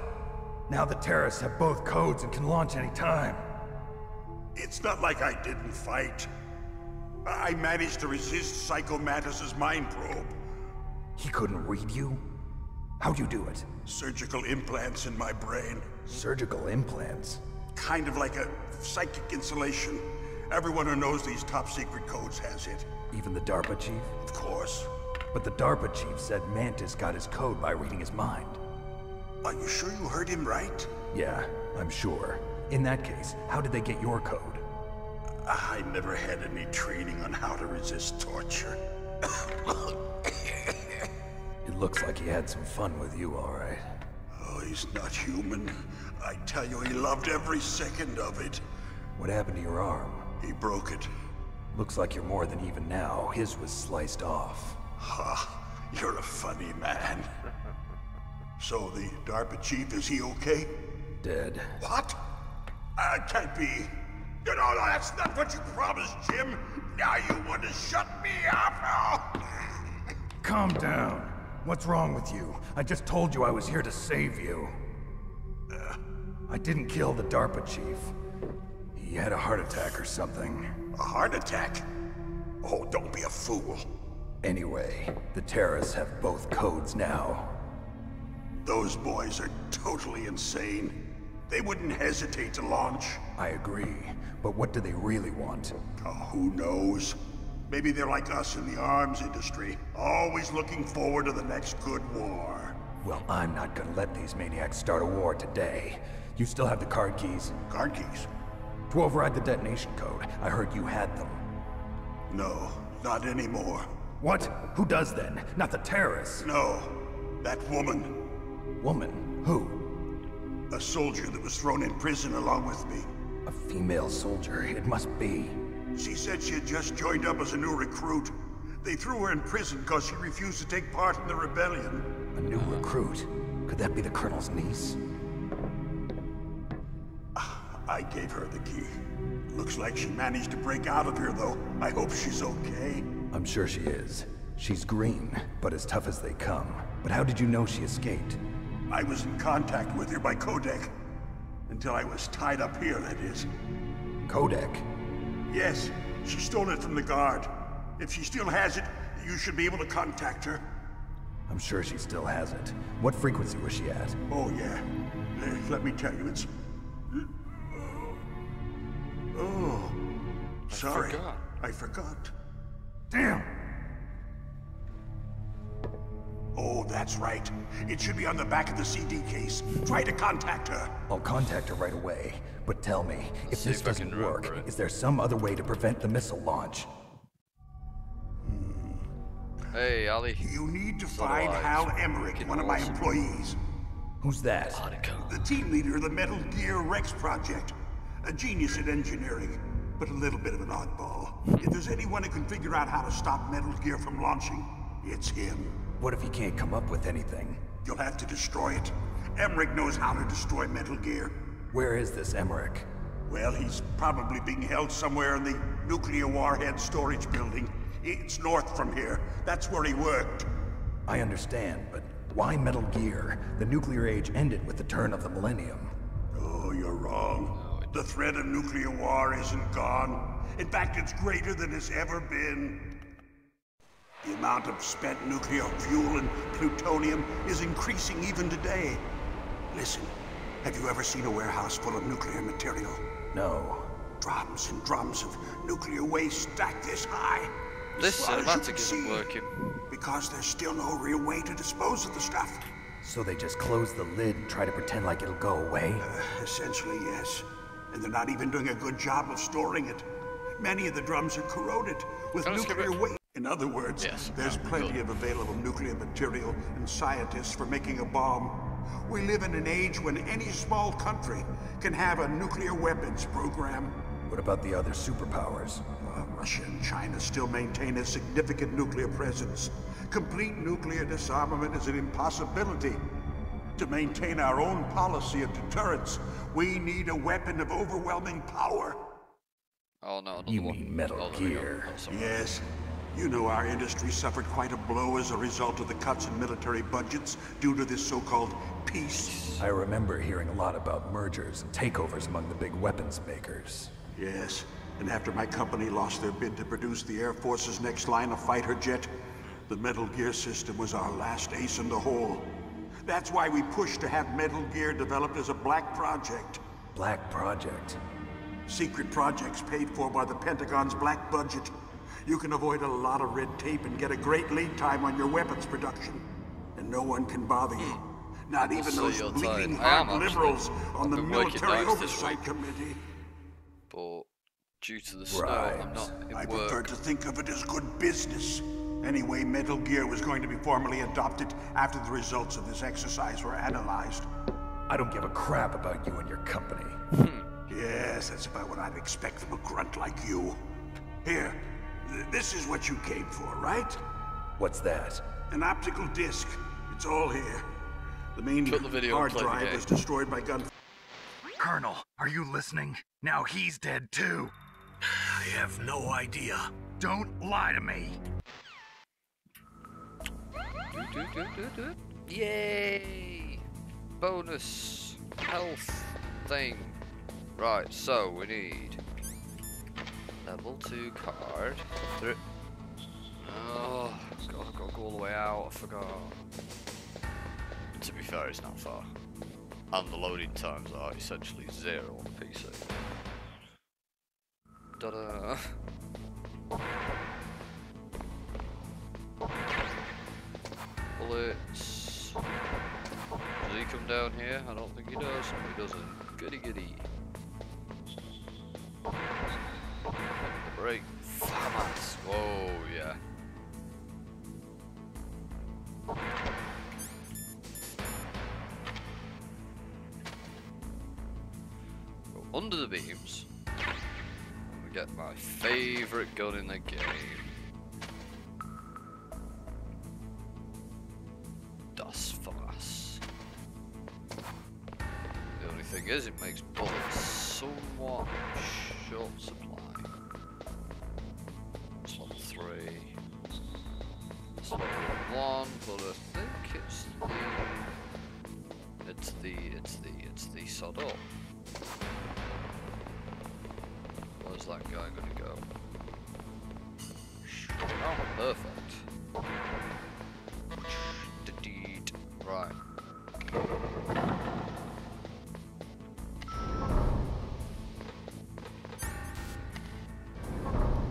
Now the terrorists have both codes and can launch any time. It's not like I didn't fight. I managed to resist Psycho Mantis's mind probe. He couldn't read you? How'd you do it? Surgical implants in my brain. Surgical implants? Kind of like a psychic insulation. Everyone who knows these top-secret codes has it. Even the DARPA chief? Of course. But the DARPA chief said Mantis got his code by reading his mind. Are you sure you heard him right? Yeah, I'm sure. In that case, how did they get your code? I never had any training on how to resist torture. It looks like he had some fun with you, all right. Oh, he's not human. I tell you, he loved every second of it. What happened to your arm? He broke it. Looks like you're more than even now. His was sliced off. Ha, you're a funny man. So the DARPA chief, is he okay? Dead. What? Can't be. No, that's not what you promised, Jim. Now you want to shut me up? Calm down. What's wrong with you? I just told you I was here to save you. I didn't kill the DARPA chief. He had a heart attack or something. A heart attack? Oh, don't be a fool. Anyway, the terrorists have both codes now. Those boys are totally insane. They wouldn't hesitate to launch. I agree, but what do they really want? Oh, who knows? Maybe they're like us in the arms industry, always looking forward to the next good war. Well, I'm not gonna let these maniacs start a war today. You still have the card keys? Card keys? To override the detonation code. I heard you had them. No, not anymore. What? Who does then? Not the terrorists? No, that woman. Woman? Who? A soldier that was thrown in prison along with me. A female soldier, it must be. She said she had just joined up as a new recruit. They threw her in prison because she refused to take part in the rebellion. A new recruit? Could that be the Colonel's niece? I gave her the key. Looks like she managed to break out of here, though. I hope she's okay. I'm sure she is. She's green, but as tough as they come. But how did you know she escaped? I was in contact with her by codec. Until I was tied up here, that is. Codec? Yes, she stole it from the guard. If she still has it, you should be able to contact her. I'm sure she still has it. What frequency was she at? Oh, yeah. Let me tell you, it's... Oh, sorry. I forgot. Damn! Oh, that's right. It should be on the back of the CD case. Try to contact her. I'll contact her right away. But tell me, if this doesn't work, is there some other way to prevent the missile launch? Hey, Ali. You need to find Hal Emmerich, one of my employees. Who's that? The team leader of the Metal Gear Rex project. A genius at engineering, but a little bit of an oddball. If there's anyone who can figure out how to stop Metal Gear from launching, it's him. What if he can't come up with anything? You'll have to destroy it. Emmerich knows how to destroy Metal Gear. Where is this Emmerich? Well, he's probably being held somewhere in the nuclear warhead storage building. It's north from here. That's where he worked. I understand, but why Metal Gear? The nuclear age ended with the turn of the millennium. Oh, you're wrong. The threat of nuclear war isn't gone. In fact, it's greater than it's ever been. The amount of spent nuclear fuel and plutonium is increasing even today. Listen, have you ever seen a warehouse full of nuclear material? No. Drums and drums of nuclear waste stacked this high. This cinematic isn't working. Because there's still no real way to dispose of the stuff. So they just close the lid and try to pretend like it'll go away? Essentially, yes. And they're not even doing a good job of storing it. Many of the drums are corroded with nuclear waste. In other words, there's plenty of available nuclear material and scientists for making a bomb. We live in an age when any small country can have a nuclear weapons program. What about the other superpowers? Russia and China still maintain a significant nuclear presence. Complete nuclear disarmament is an impossibility. To maintain our own policy of deterrence, we need a weapon of overwhelming power. Oh no, you mean Metal Gear? Yes. You know our industry suffered quite a blow as a result of the cuts in military budgets due to this so-called peace. I remember hearing a lot about mergers and takeovers among the big weapons makers. Yes, and after my company lost their bid to produce the Air Force's next line of fighter jet, the Metal Gear system was our last ace in the hole. That's why we pushed to have Metal Gear developed as a black project. Black project? Secret projects paid for by the Pentagon's black budget. You can avoid a lot of red tape and get a great lead time on your weapons production. And no one can bother you. Not even those bleeding heart liberals on the Military Oversight Committee. But due to the snow, I'm not in I work. prefer to think of it as good business. Anyway, Metal Gear was going to be formally adopted after the results of this exercise were analyzed. I don't give a crap about you and your company. Yes, that's about what I'd expect from a grunt like you. Here, this is what you came for, right? What's that? An optical disc. It's all here. The main hard drive was destroyed by gunfire. Colonel, are you listening? Now he's dead too. I have no idea. Don't lie to me. Yay! Bonus health thing. Right, so we need level 2 card. Oh, I've got to go all the way out. I forgot. To be fair, it's not far. And the loading times are essentially 0 on the PC. Ta-da! Bullets. Does he come down here? I don't think he does. No, he doesn't. Goody goody. The break. Farmers. Whoa, yeah. Go under the beams. And we get my favourite gun in the game. Das Fass. The only thing is, it makes bullets somewhat short supply. It's level 3. It's level 1, but I think it's the sod up. Where's that guy gonna go? Oh, perfect. Right.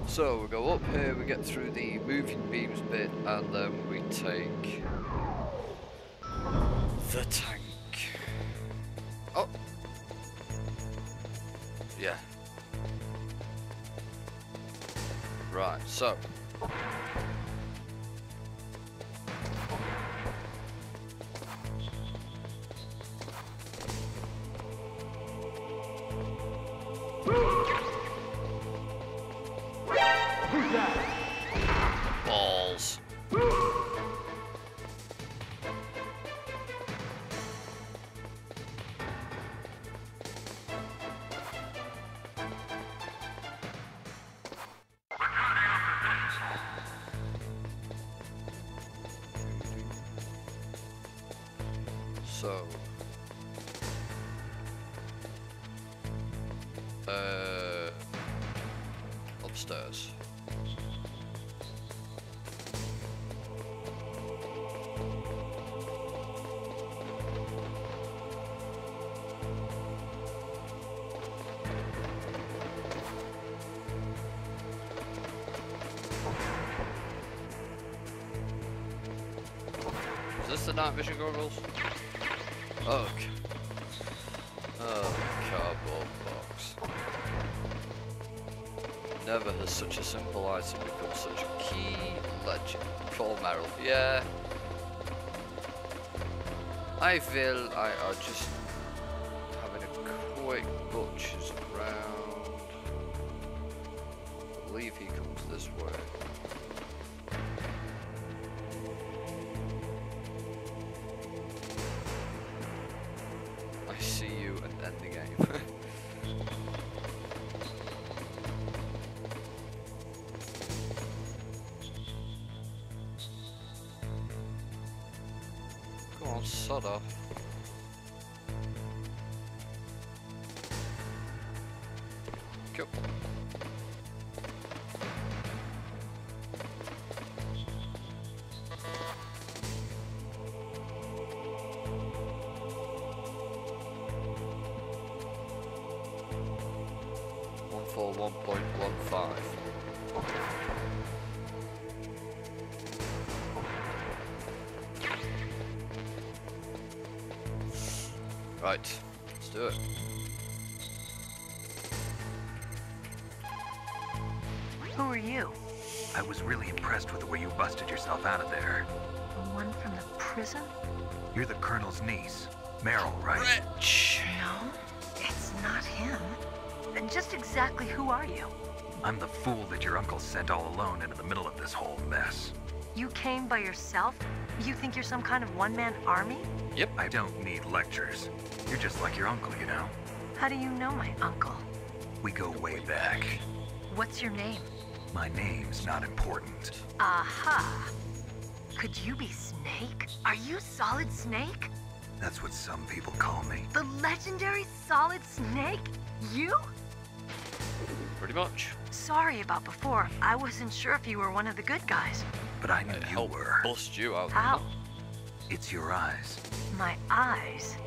So we go up here, we get through the moving beams bit, and then we take the tank. Oh! Yeah. Right, so. Balls. So, upstairs. Is this the night vision goggles? Okay. Oh, cardboard box. Never has such a simple item become such a key legend. Call Merrill. Yeah. I feel I are just having a quick butcher's around. I believe he comes this way. I see you and end the game. Come on, sod off. Go. Nightfall 1.15. Right, let's do it. Who are you? I was really impressed with the way you busted yourself out of there. The one from the prison? You're the Colonel's niece, Meryl, right? Rich. No, it's not him. Then just exactly who are you? I'm the fool that your uncle sent all alone into the middle of this whole mess. You came by yourself? You think you're some kind of one-man army? Yep. I don't need lectures. You're just like your uncle, you know? How do you know my uncle? We go way back. What's your name? My name's not important. Aha! Could you be Snake? Are you Solid Snake? That's what some people call me. The legendary Solid Snake? You? Pretty much. Sorry about before. I wasn't sure if you were one of the good guys. But I knew you were. Bust you out. How? It's your eyes. My eyes?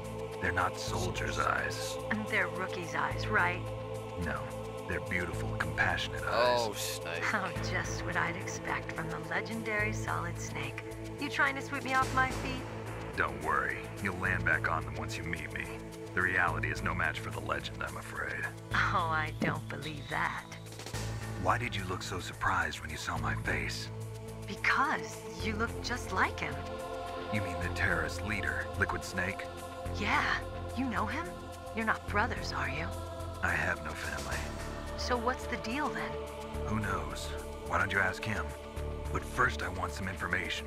They're not soldiers' eyes. And they're rookies' eyes, right? No. They're beautiful, compassionate eyes. Oh, Snake. Oh, just what I'd expect from the legendary Solid Snake. You trying to sweep me off my feet? Don't worry. You'll land back on them once you meet me. The reality is no match for the legend, I'm afraid. Oh, I don't believe that. Why did you look so surprised when you saw my face? Because you look just like him. You mean the terrorist leader, Liquid Snake? Yeah. You know him? You're not brothers, are you? I have no family. So what's the deal then? Who knows? Why don't you ask him? But first I want some information.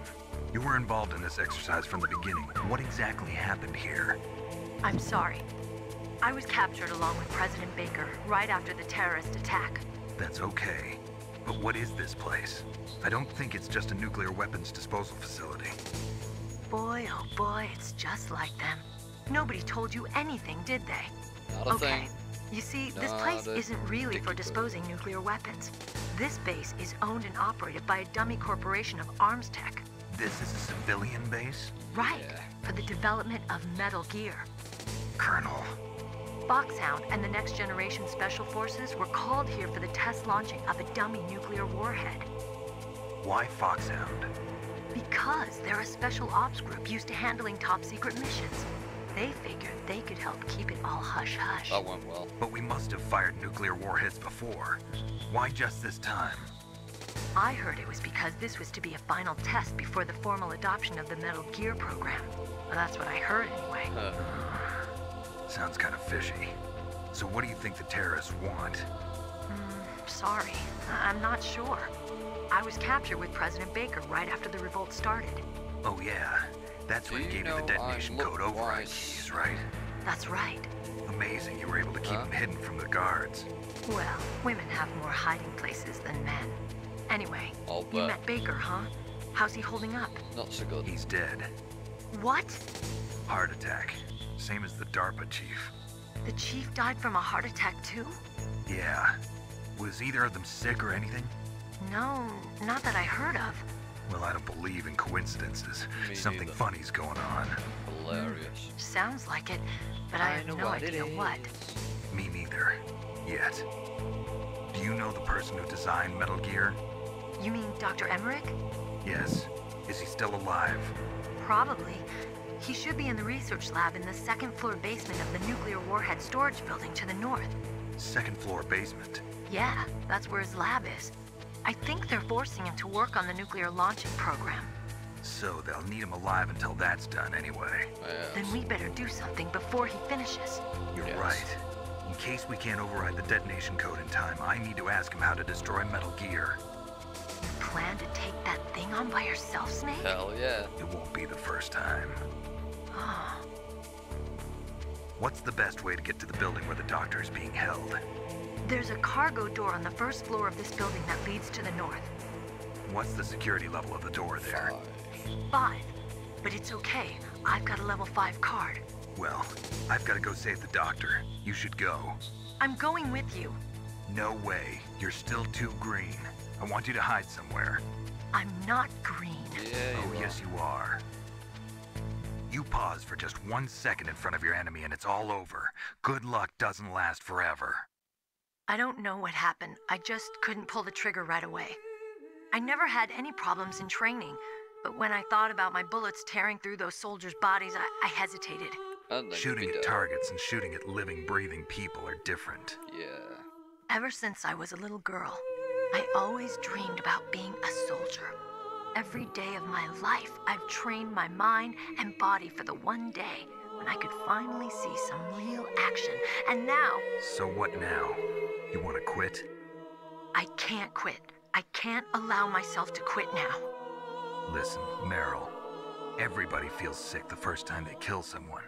You were involved in this exercise from the beginning. What exactly happened here? I'm sorry. I was captured along with President Baker right after the terrorist attack. That's okay. But what is this place? I don't think it's just a nuclear weapons disposal facility. Boy, oh boy, it's just like them. Nobody told you anything, did they? Not a thing. You see, this place isn't really for disposing nuclear weapons. This base is owned and operated by a dummy corporation of arms tech. This is a civilian base? Right, for the development of Metal Gear. Colonel. Foxhound and the Next Generation Special Forces were called here for the test launching of a dummy nuclear warhead. Why Foxhound? Because they're a special ops group used to handling top secret missions. They figured they could help keep it all hush-hush. That went well. But we must have fired nuclear warheads before. Why just this time? I heard it was because this was to be a final test before the formal adoption of the Metal Gear program. Well, that's what I heard anyway. Sounds kind of fishy. So what do you think the terrorists want? Sorry, I'm not sure. I was captured with President Baker right after the revolt started. Oh yeah, that's when he gave you the detonation code override keys, right? That's right. Amazing you were able to keep them hidden from the guards. Well, women have more hiding places than men. Anyway, you met Baker, huh? How's he holding up? Not so good. He's dead. What? Heart attack. Same as the DARPA chief. The chief died from a heart attack too? Yeah. Was either of them sick or anything? No, not that I heard of. Well, I don't believe in coincidences. Something funny's going on. Hilarious. Sounds like it, but I have no idea what. Me neither. Yet. Do you know the person who designed Metal Gear? You mean Dr. Emmerich? Yes. Is he still alive? Probably. He should be in the research lab in the second floor basement of the nuclear warhead storage building to the north. Second floor basement? Yeah, that's where his lab is. I think they're forcing him to work on the nuclear launching program. So they'll need him alive until that's done anyway. Then we better do something before he finishes. You're right. In case we can't override the detonation code in time, I need to ask him how to destroy Metal Gear. You plan to take that thing on by yourself, Snake? Hell yeah. It won't be the first time. What's the best way to get to the building where the doctor is being held? There's a cargo door on the first floor of this building that leads to the north. What's the security level of the door there? 5. But it's okay. I've got a level 5 card. Well, I've got to go save the doctor. You should go. I'm going with you. No way. You're still too green. I want you to hide somewhere. I'm not green. Oh, yes you are. You pause for just 1 second in front of your enemy and it's all over. Good luck doesn't last forever. I don't know what happened. I just couldn't pull the trigger right away. I never had any problems in training, but when I thought about my bullets tearing through those soldiers' bodies, I hesitated. Shooting at targets and shooting at living, breathing people are different. Yeah. Ever since I was a little girl, I always dreamed about being a soldier. Every day of my life, I've trained my mind and body for the one day when I could finally see some real action. And now... So what now? You want to quit? I can't quit. I can't allow myself to quit now. Listen, Meryl. Everybody feels sick the first time they kill someone.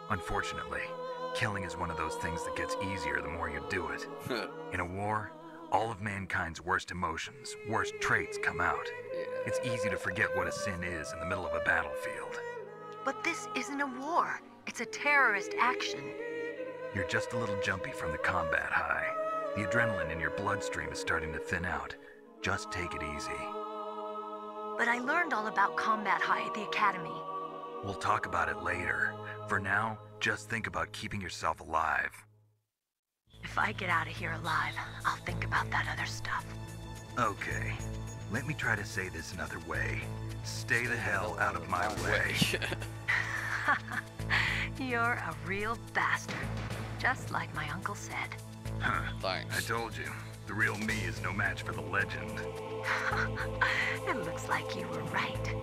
Unfortunately, killing is one of those things that gets easier the more you do it. In a war, all of mankind's worst emotions, worst traits come out. It's easy to forget what a sin is in the middle of a battlefield. But this isn't a war. It's a terrorist action. You're just a little jumpy from the combat high. The adrenaline in your bloodstream is starting to thin out. Just take it easy. But I learned all about combat high at the academy. We'll talk about it later. For now, just think about keeping yourself alive. If I get out of here alive, I'll think about that other stuff. Okay. Let me try to say this another way. Stay the hell out of my way. You're a real bastard. Just like my uncle said. Huh. Thanks. I told you. The real me is no match for the legend. It looks like you were right.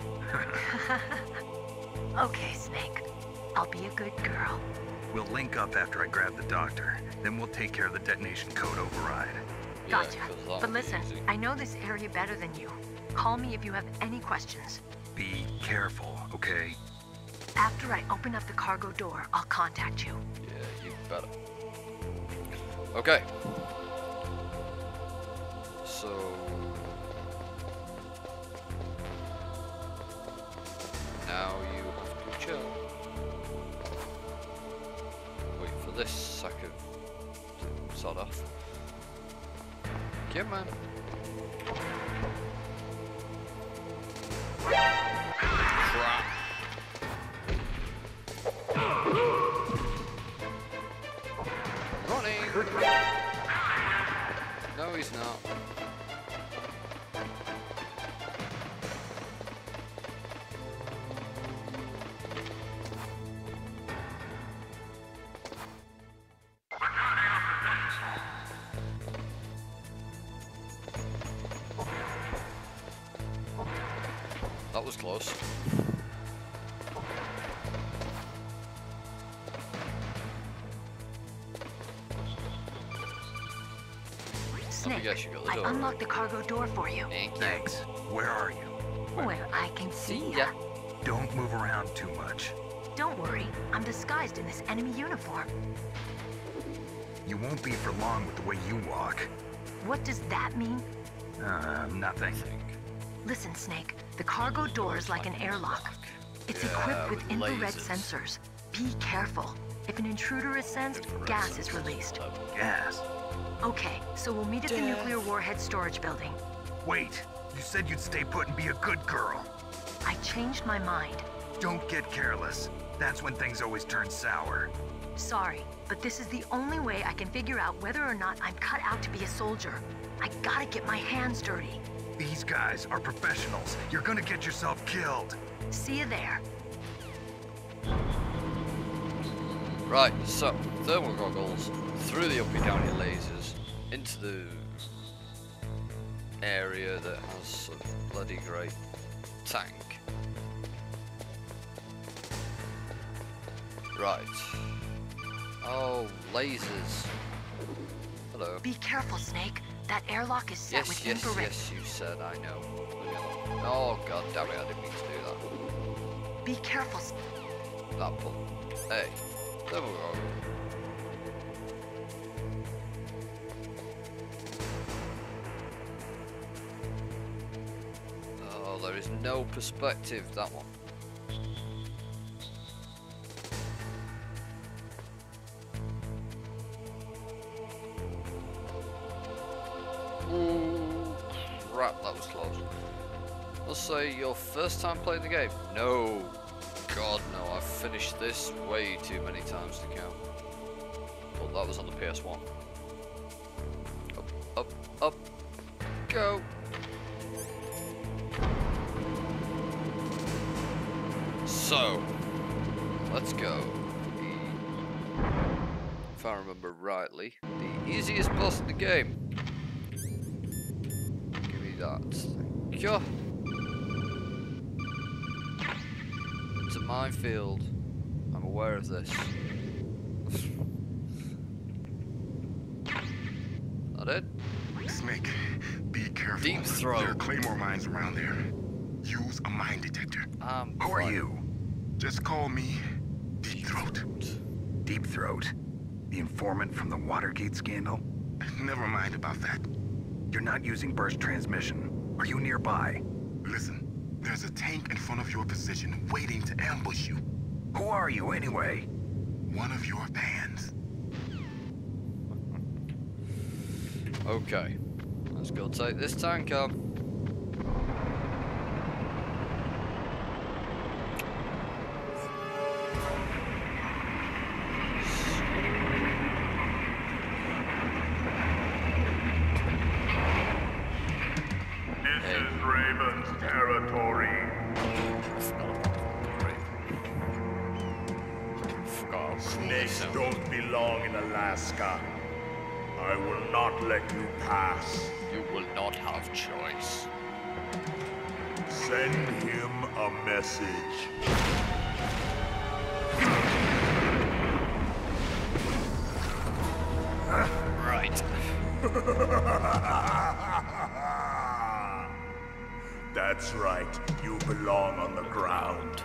Okay, Snake. I'll be a good girl. We'll link up after I grab the doctor. Then we'll take care of the detonation code override. Gotcha. But listen, I know this area better than you. Call me if you have any questions. Be careful, okay? After I open up the cargo door, I'll contact you. Yeah, you better. Okay. So... now you have to chill. Wait for this sucker to sod off. Come on. Crap. Running! No, he's not. That was close. Snake, I unlocked the cargo door for you. Thanks. Where are you? Where I can see ya. Don't move around too much. Don't worry, I'm disguised in this enemy uniform. You won't be for long with the way you walk. What does that mean? Nothing. Listen, Snake, the cargo door is like an airlock. It's equipped with infrared sensors. Be careful. If an intruder is sensed, gas is released. Gas? Okay, so we'll meet at the nuclear warhead storage building. Wait, you said you'd stay put and be a good girl. I changed my mind. Don't get careless. That's when things always turn sour. Sorry, but this is the only way I can figure out whether or not I'm cut out to be a soldier. I gotta get my hands dirty. These guys are professionals. You're gonna get yourself killed. See you there. Right, so, thermal goggles through the uppy-downy lasers into the area that has a bloody great tank. Right. Oh, lasers. Hello. Be careful, Snake. That airlock is set with infrared. Yes, you said, I know. Oh, god damn it, I didn't mean to do that. Be careful. That pull. Hey, there we go. Oh, there is no perspective, that one. Ooh, crap, that was close. Let's say your first time playing the game. No, God no, I've finished this way too many times to count. But that was on the PS1. Up. Go. So, let's go. If I remember rightly, the easiest boss in the game. Give me that. Thank you. It's a minefield. I'm aware of this. That it? Snake, be careful. Deep throat. There are claymore mines around there. Use a mine detector. Who are you? Just call me Deep Throat. Deep Throat? The informant from the Watergate scandal? Never mind about that. You're not using burst transmission. Are you nearby? Listen, there's a tank in front of your position waiting to ambush you. Who are you anyway? One of your fans. Okay, let's go take this tank up. This is Raven's territory. Snakes don't belong in Alaska. I will not let you pass. You will not have choice. Send him a message. Right. That's right. You belong on the ground.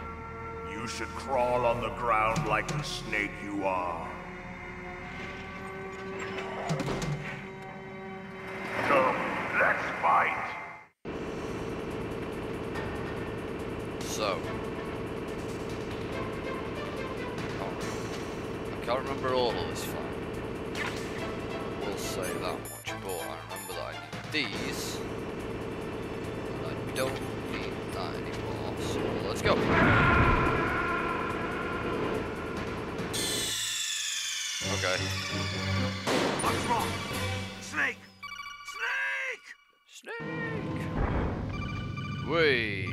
You should crawl on the ground like the snake you are. Come, let's fight. So, I can't remember all of this fight. We'll say that much, but I remember that I need these, and I don't need that anymore. So let's go. Okay. What's wrong? Snake! Snake! Wait.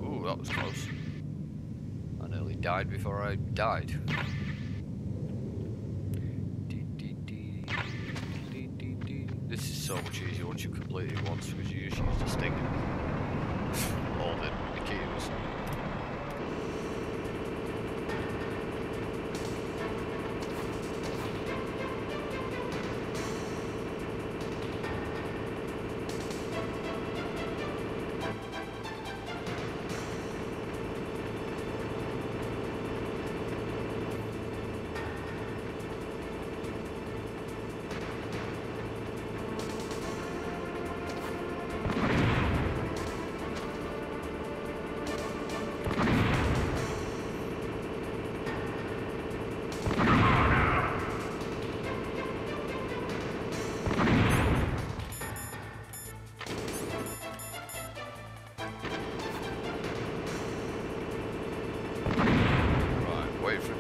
Ooh, that was close. I nearly died before I died. This is so much easier once you've completed it once, because you usually use the stick. All the keys.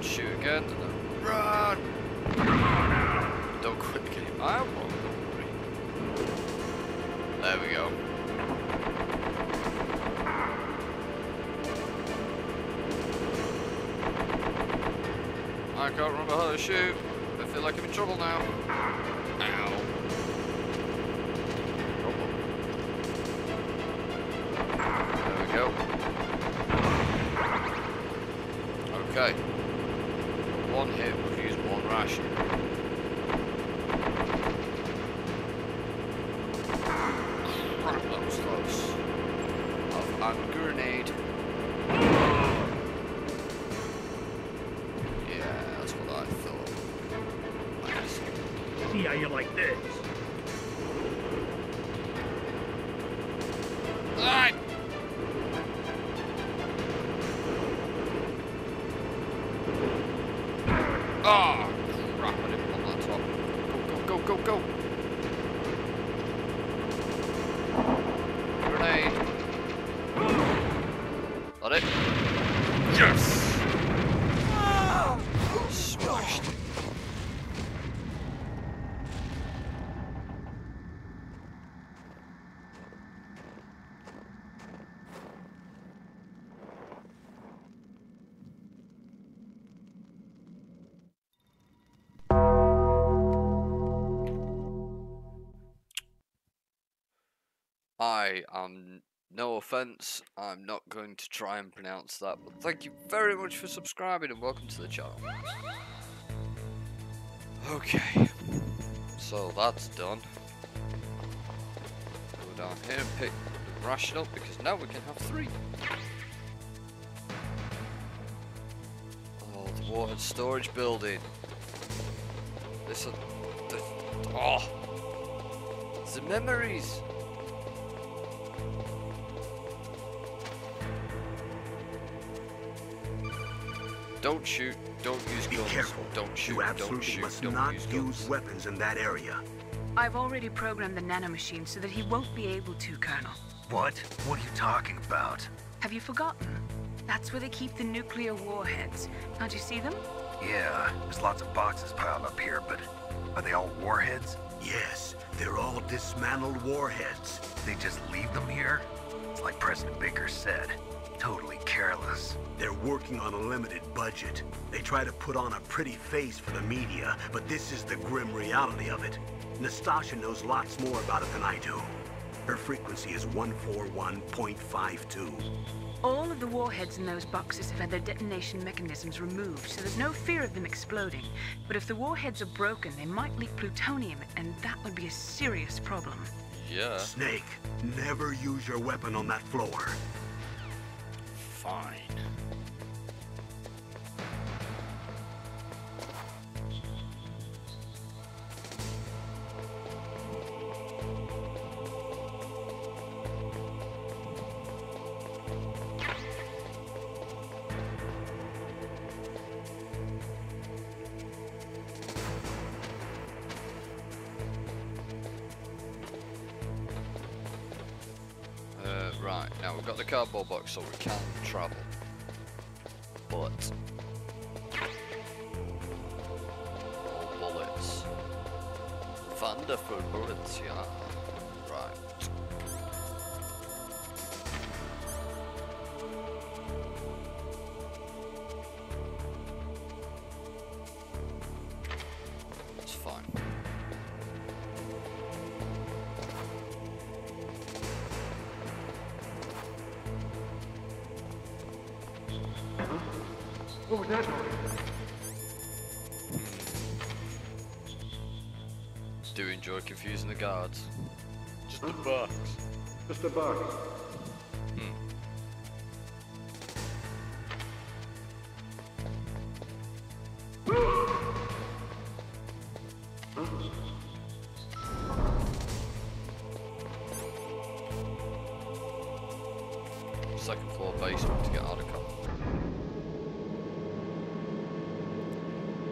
Shoot again, and then run! Don't quit the game. I won't, don't worry. There we go. I can't remember how to shoot. I feel like I'm in trouble now. Ow. There we go. Okay. One hit would use one ration. Crap, that was close. And a grenade. Yeah, that's what I thought. See how you like this. Alright! Oh, crap, I didn't want that top. Go, go, go, go, go! Grenade! Got it? Yes! Smashed. I am, no offense, I'm not going to try and pronounce that, but thank you very much for subscribing and welcome to the channel. Okay, so that's done. Go down here and pick the ration up because now we can have 3. Oh, the warhead storage building. Oh, the memories. Don't shoot, don't use guns. Be careful. Don't shoot, you absolutely don't shoot, must don't not use weapons in that area. I've already programmed the nanomachine so that he won't be able to, Colonel. What? What are you talking about? Have you forgotten? That's where they keep the nuclear warheads. Can't you see them? Yeah, there's lots of boxes piled up here, but are they all warheads? Yes, they're all dismantled warheads. They just leave them here? It's like President Baker said. Totally careless. They're working on a limited budget. They try to put on a pretty face for the media, but this is the grim reality of it. Nastasha knows lots more about it than I do. Her frequency is 141.52. All of the warheads in those boxes have had their detonation mechanisms removed, so there's no fear of them exploding. But if the warheads are broken, they might leak plutonium, and that would be a serious problem. Yeah. Snake, never use your weapon on that floor. Fine. Right, now we've got the cardboard box so we can travel. But all bullets. Wonderful bullets, yeah. Right. It's fine. What was that noise? Do enjoy confusing the guards. Just a box. Just a box. Second floor basement to get out of car.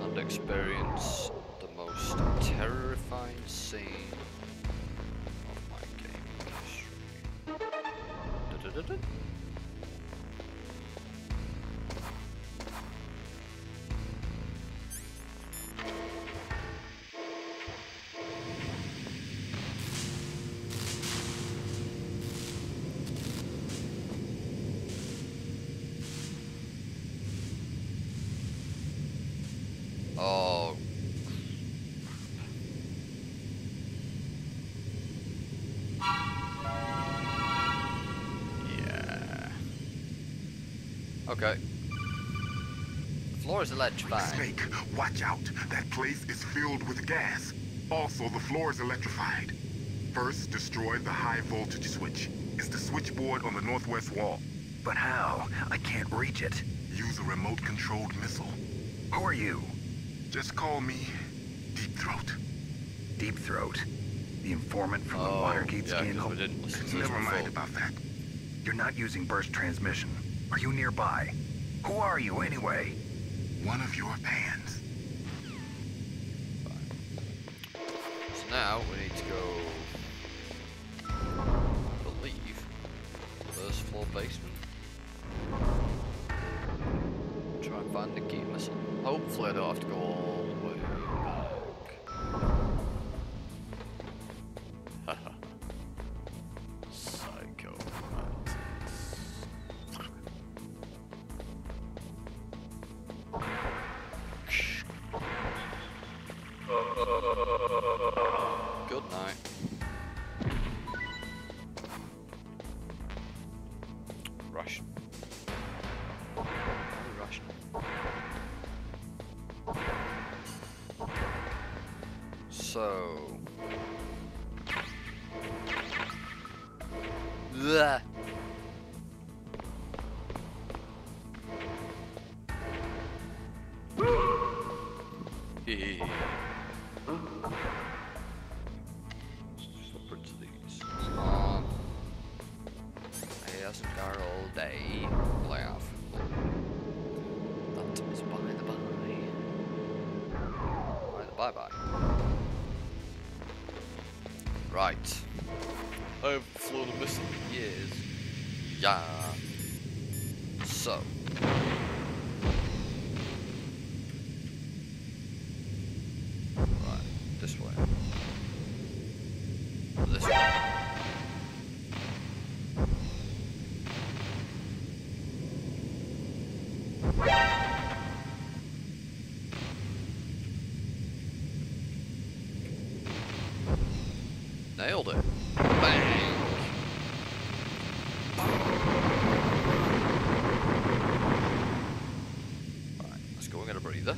And experience the most terrifying scene of my gaming history. Oh. Yeah. Okay. The floor is electrified. Snake, watch out. That place is filled with gas. Also, the floor is electrified. First, destroy the high voltage switch. It's the switchboard on the northwest wall. But how? I can't reach it. Use a remote-controlled missile. Who are you? Just call me Deep Throat. Deep Throat? The informant from the Watergate scandal? We didn't listen to Never mind about that. You're not using burst transmission. Are you nearby? Who are you, anyway? One of your fans. So now we need to go, I believe, first floor basement. Try and find the key missile. Hopefully I don't have to go all the way back. Haha. Psycho Mantis. Good night. So. Bleh. Stop into these. He hasn't got all day. Laugh. That is by the by. By the bye bye. Right. I haven't flown a missile in years. Yeah. So. Right. This way. This way. Nailed it. Bang! Right, let's go and get a breather.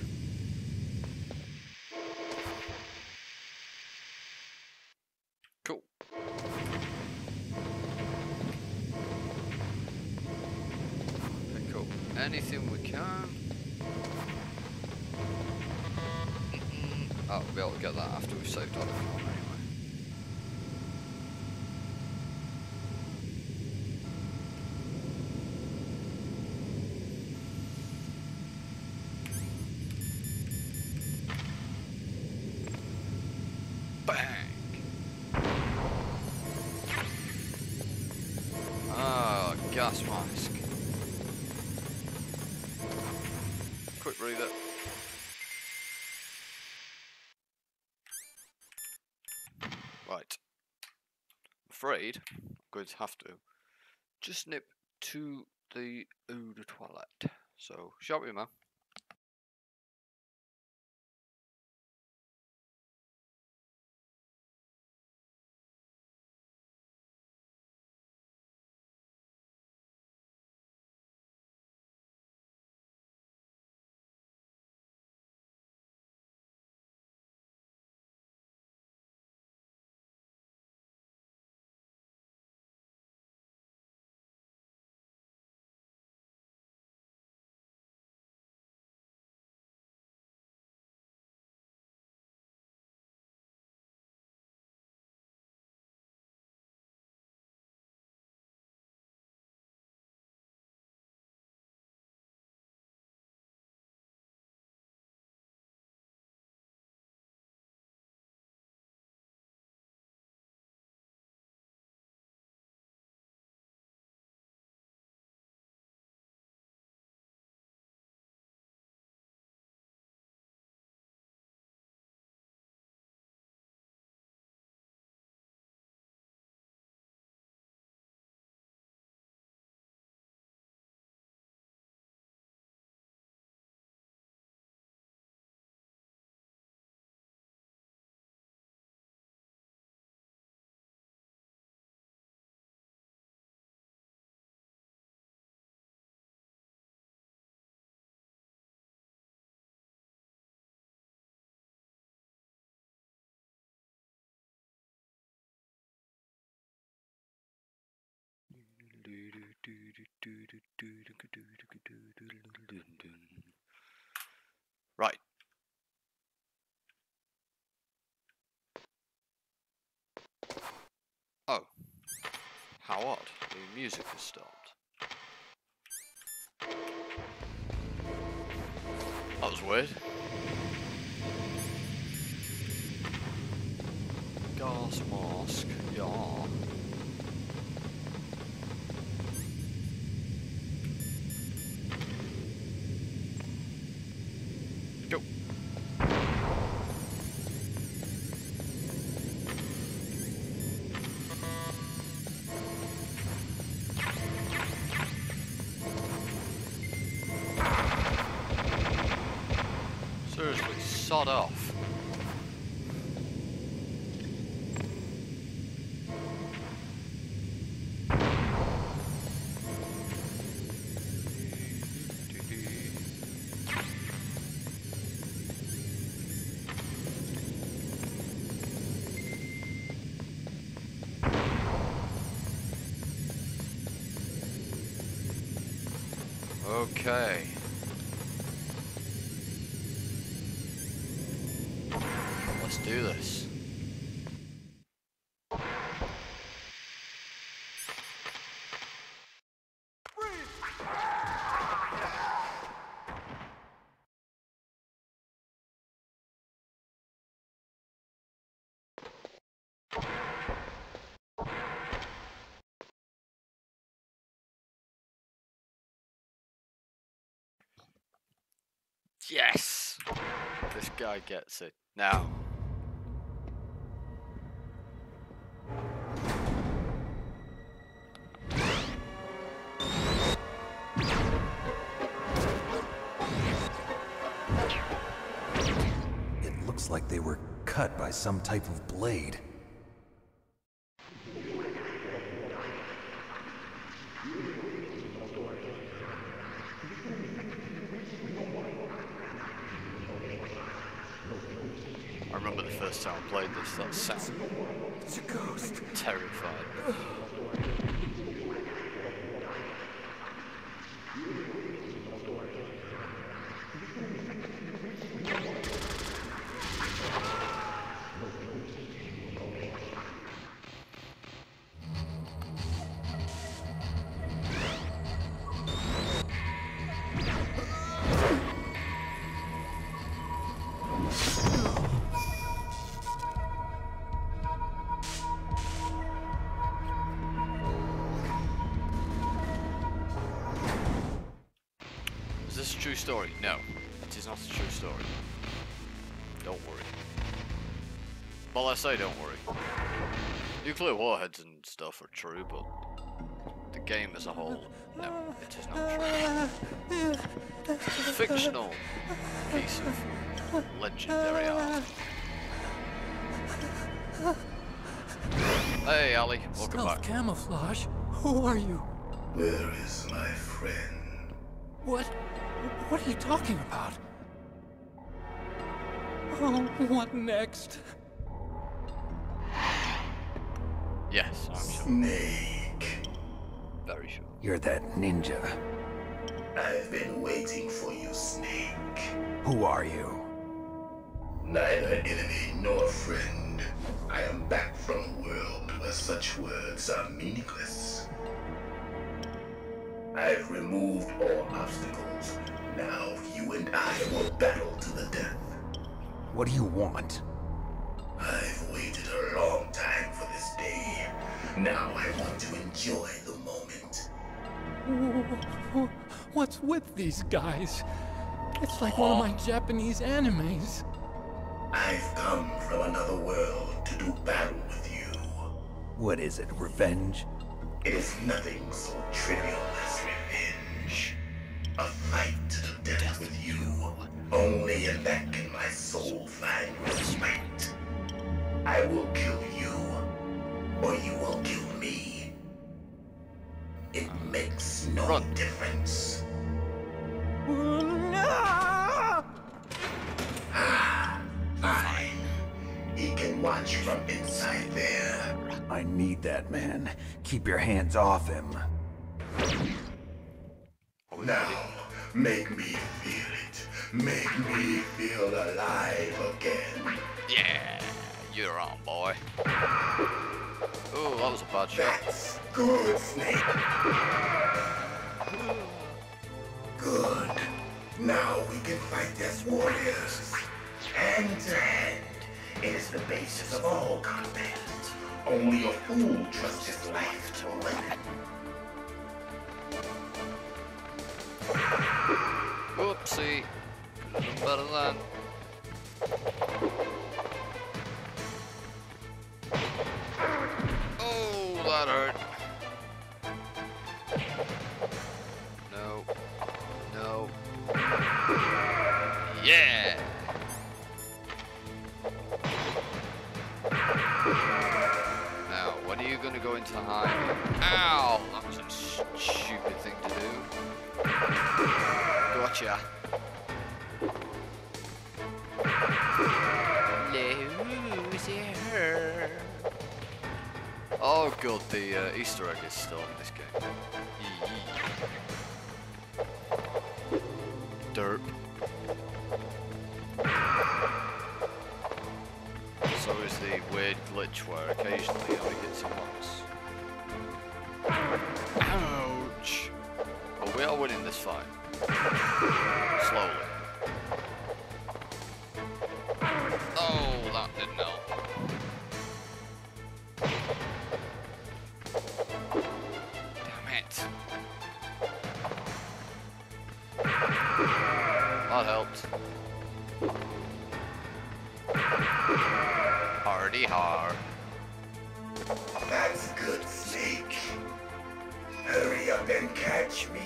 Cool. Pick up anything we can. Oh, we'll be able to get that after we've saved on it anyway. Gas mask. Quick breather. Right. I'm afraid I'm going to have to just nip to the eau de toilette. So, shout me, man. Right. Oh. How odd. The music has stopped. That was weird. Gas mask. Yeah. Go. Seriously, sod off. Okay. Let's do this. Yes! This guy gets it. Now. It looks like they were cut by some type of blade. I remember the first time I played this, that sound. It's a ghost. Terrified. Is this a true story? No, it is not a true story. Don't worry. Well, I say don't worry. Nuclear warheads and stuff are true, but the game as a whole, no, it is not true. It's a fictional piece of legendary art. Hey, Ali, welcome back. Camouflage? Who are you? Where is my friend? What? What are you talking about? Oh, what next? Yes, I'm sure. Snake. Very sure. You're that ninja. I've been waiting for you, Snake. Who are you? Neither enemy nor friend. I am back from a world where such words are meaningless. I've removed all obstacles. Now you and I will battle to the death. What do you want? I've waited a long time for this day. Now I want to enjoy the moment. What's with these guys? It's like one of my Japanese animes. I've come from another world to do battle with you. What is it, revenge? It is nothing so trivial as revenge. A fight to the death with you. Only in that can my soul find respite. I will kill you, or you will kill me. It makes no difference. Fine. He can watch from inside there. I need that man. Keep your hands off him. Now, make me feel it. Make me feel alive again. Yeah, you're on, boy. Oh, that was a bad shot. That's good, Snake. Good. Now we can fight as warriors. Hand to hand. It is the basis of all combat. Only a fool trusts his life to a weapon. Oopsie. Could have done better than. Oh, that hurt. No. No. Yeah. Now, when are you gonna go into hiding? Ow! That was a stupid thing to do. Gotcha. Loser. Oh god, the Easter egg is still in this game. Derp. So is the weird glitch where occasionally he only hits him once. Ouch! Well, we are winning this fight. Slowly. Oh, that didn't help. Damn it. That helped. Hardy har. That's good, Snake. Hurry up and catch me.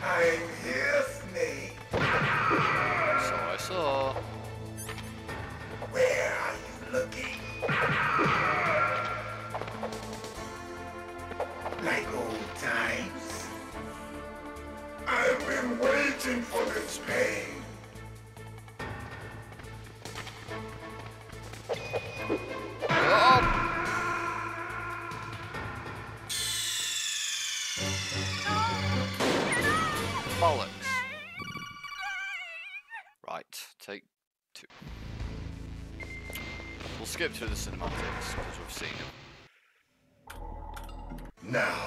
I'm here, Snake. So I saw. Where are you looking? Like old times. I've been waiting for this pain. Bollocks. Right, take 2. We'll skip through the cinematics because we've seen them. Now,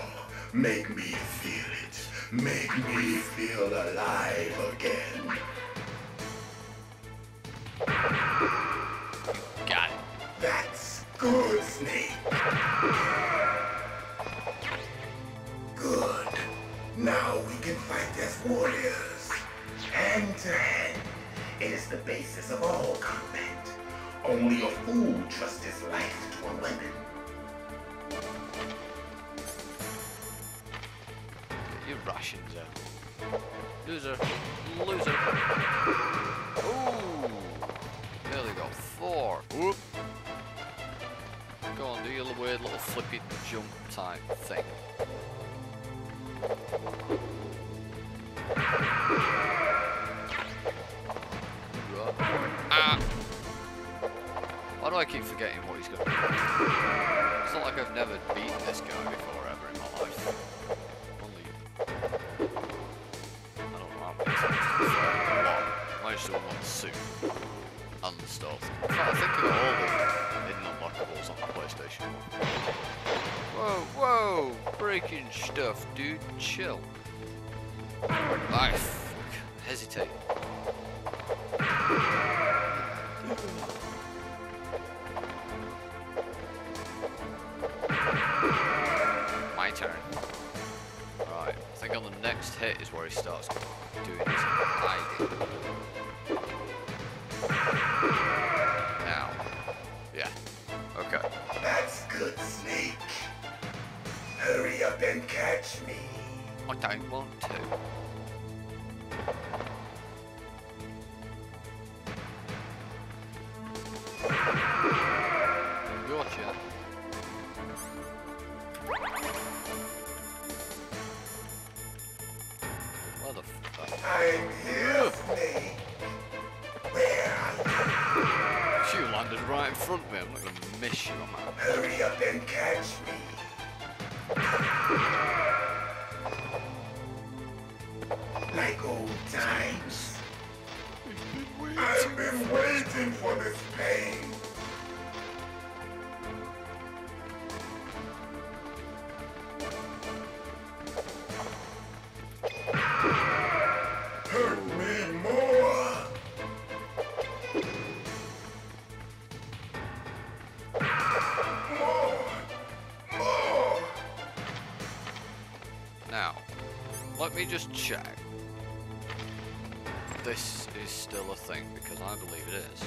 make me feel it. Make me feel alive again. Got it. That's good, Snake. Good. Now we can fight as warriors. Hand to hand. It is the basis of all combat. Only a fool trusts his life to a weapon. Get your rations out. Loser. Loser. Ooh. Nearly got 4. Whoop. Go on, do your weird little flippy jump type thing. Ah! Why do I keep forgetting what he's got to do? It's not like I've never beaten this guy before ever in my life. Only... I don't know how many times. I managed to unlock the suit and the stealth. In fact, I think I got all the hidden unlockables on the PlayStation 1. Whoa, whoa! Breaking stuff, dude. Chill. I hesitate. My turn. Right, I think on the next hit is where he starts doing his hiding. Now. Yeah. Okay. That's good, Snake. Hurry up and catch me. I don't want to. Gotcha. Where the fuck? I'm here, Snake. Where are you? You landed right in front of me. I'm not gonna miss you, man. Hurry up and catch me. Like old times. I've been waiting for this pain. Hurt me more. More. Now, let me just check. This is still a thing, because I believe it is.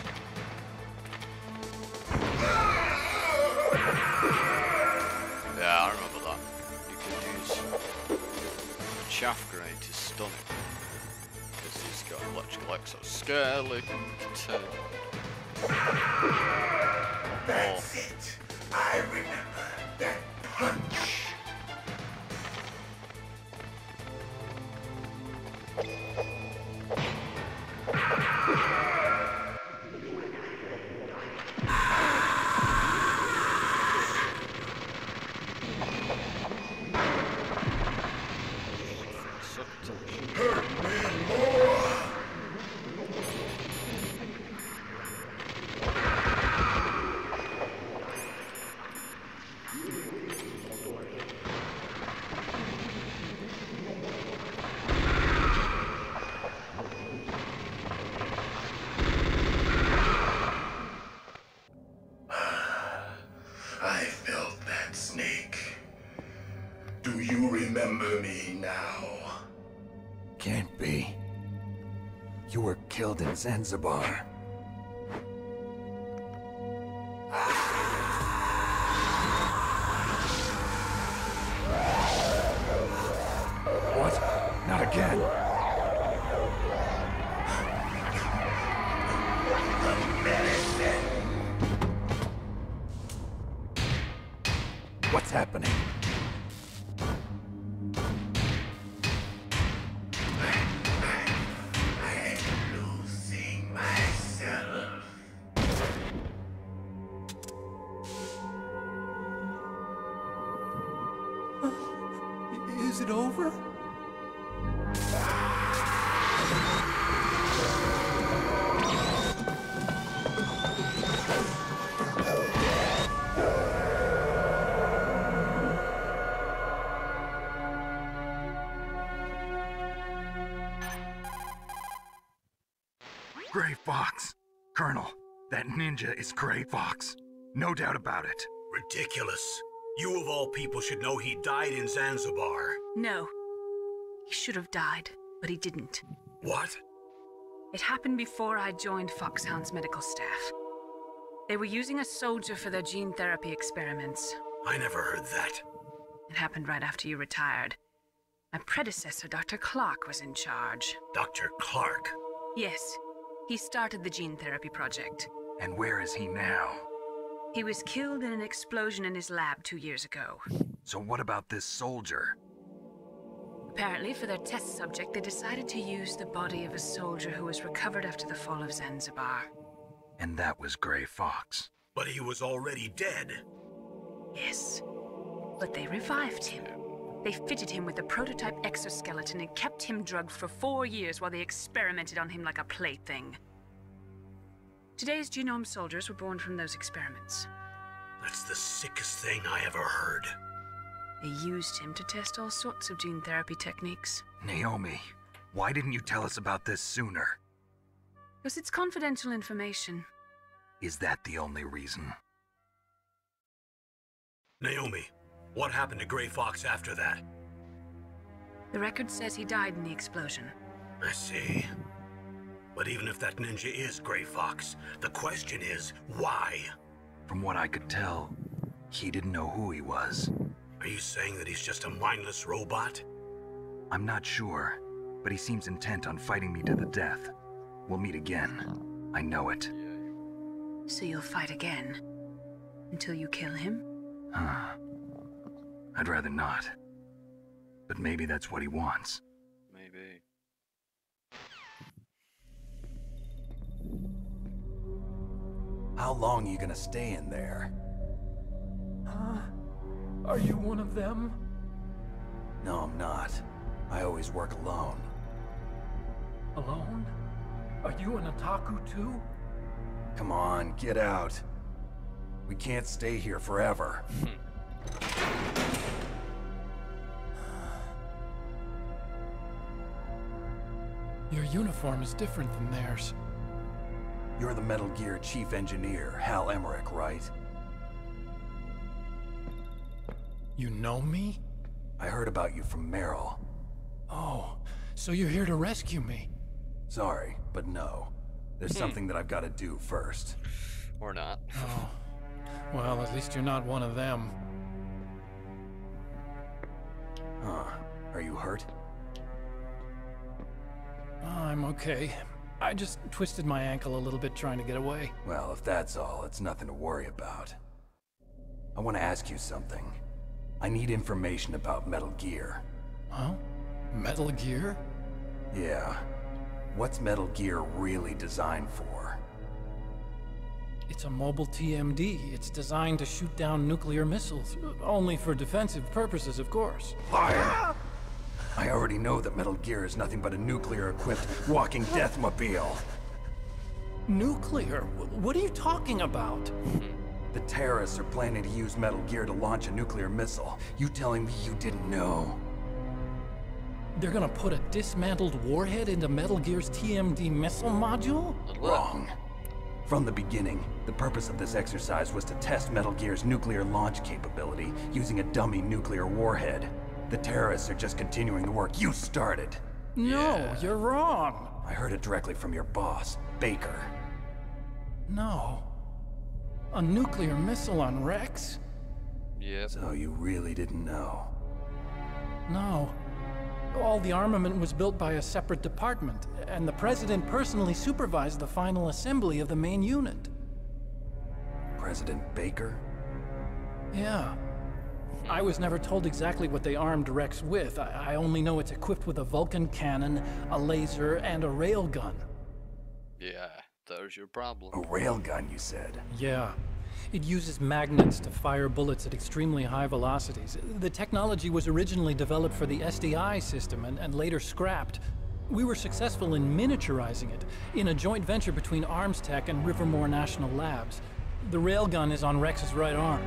Yeah, I remember that. You could use a chaff grenade to stun him. Because he's got electrical exoskeleton. That's it. I remember that punch. Can't be. You were killed in Zanzibar. What? Not again. What's happening? Is it over? Gray Fox. Colonel, that ninja is Gray Fox. No doubt about it. Ridiculous. You of all people should know he died in Zanzibar. No. He should have died, but he didn't. What? It happened before I joined Foxhound's medical staff. They were using a soldier for their gene therapy experiments. I never heard that. It happened right after you retired. My predecessor, Dr. Clark, was in charge. Dr. Clark? Yes. He started the gene therapy project. And where is he now? He was killed in an explosion in his lab 2 years ago. So what about this soldier? Apparently, for their test subject, they decided to use the body of a soldier who was recovered after the fall of Zanzibar. And that was Gray Fox. But he was already dead. Yes. But they revived him. They fitted him with a prototype exoskeleton and kept him drugged for 4 years while they experimented on him like a plaything. Today's genome soldiers were born from those experiments. That's the sickest thing I ever heard. They used him to test all sorts of gene therapy techniques. Naomi, why didn't you tell us about this sooner? Because it's confidential information. Is that the only reason? Naomi, what happened to Gray Fox after that? The record says he died in the explosion. I see. But even if that ninja is Gray Fox, the question is, why? From what I could tell, he didn't know who he was. Are you saying that he's just a mindless robot? I'm not sure, but he seems intent on fighting me to the death. We'll meet again. I know it. So you'll fight again? Until you kill him? I'd rather not. But maybe that's what he wants. Maybe. How long are you gonna stay in there? Are you one of them? No, I'm not. I always work alone. Alone? Are you an otaku too? Come on, get out. We can't stay here forever. Your uniform is different than theirs. You're the Metal Gear Chief Engineer, Hal Emmerich, right? You know me? I heard about you from Meryl. Oh, so you're here to rescue me? Sorry, but no. There's something that I've got to do first. Or not. Oh. Well, at least you're not one of them. Are you hurt? I'm okay. I just twisted my ankle a little bit trying to get away. Well, if that's all, it's nothing to worry about. I want to ask you something. I need information about Metal Gear. Huh? Metal Gear? Yeah. What's Metal Gear really designed for? It's a mobile TMD. It's designed to shoot down nuclear missiles. Only for defensive purposes, of course. Fire! I already know that Metal Gear is nothing but a nuclear-equipped walking deathmobile. Nuclear? What are you talking about? The terrorists are planning to use Metal Gear to launch a nuclear missile. You telling me you didn't know? They're gonna put a dismantled warhead into Metal Gear's TMD missile module? Wrong. From the beginning, the purpose of this exercise was to test Metal Gear's nuclear launch capability using a dummy nuclear warhead. The terrorists are just continuing the work you started. No, you're wrong. I heard it directly from your boss, Baker. No. A nuclear missile on Rex? Yep. So you really didn't know? No. All the armament was built by a separate department, and the President personally supervised the final assembly of the main unit. President Baker? Yeah. I was never told exactly what they armed Rex with. I only know it's equipped with a Vulcan cannon, a laser, and a railgun. Yeah, there's your problem. A railgun, you said? Yeah. It uses magnets to fire bullets at extremely high velocities. The technology was originally developed for the SDI system and later scrapped. We were successful in miniaturizing it in a joint venture between ArmsTech and Rivermore National Labs. The railgun is on Rex's right arm.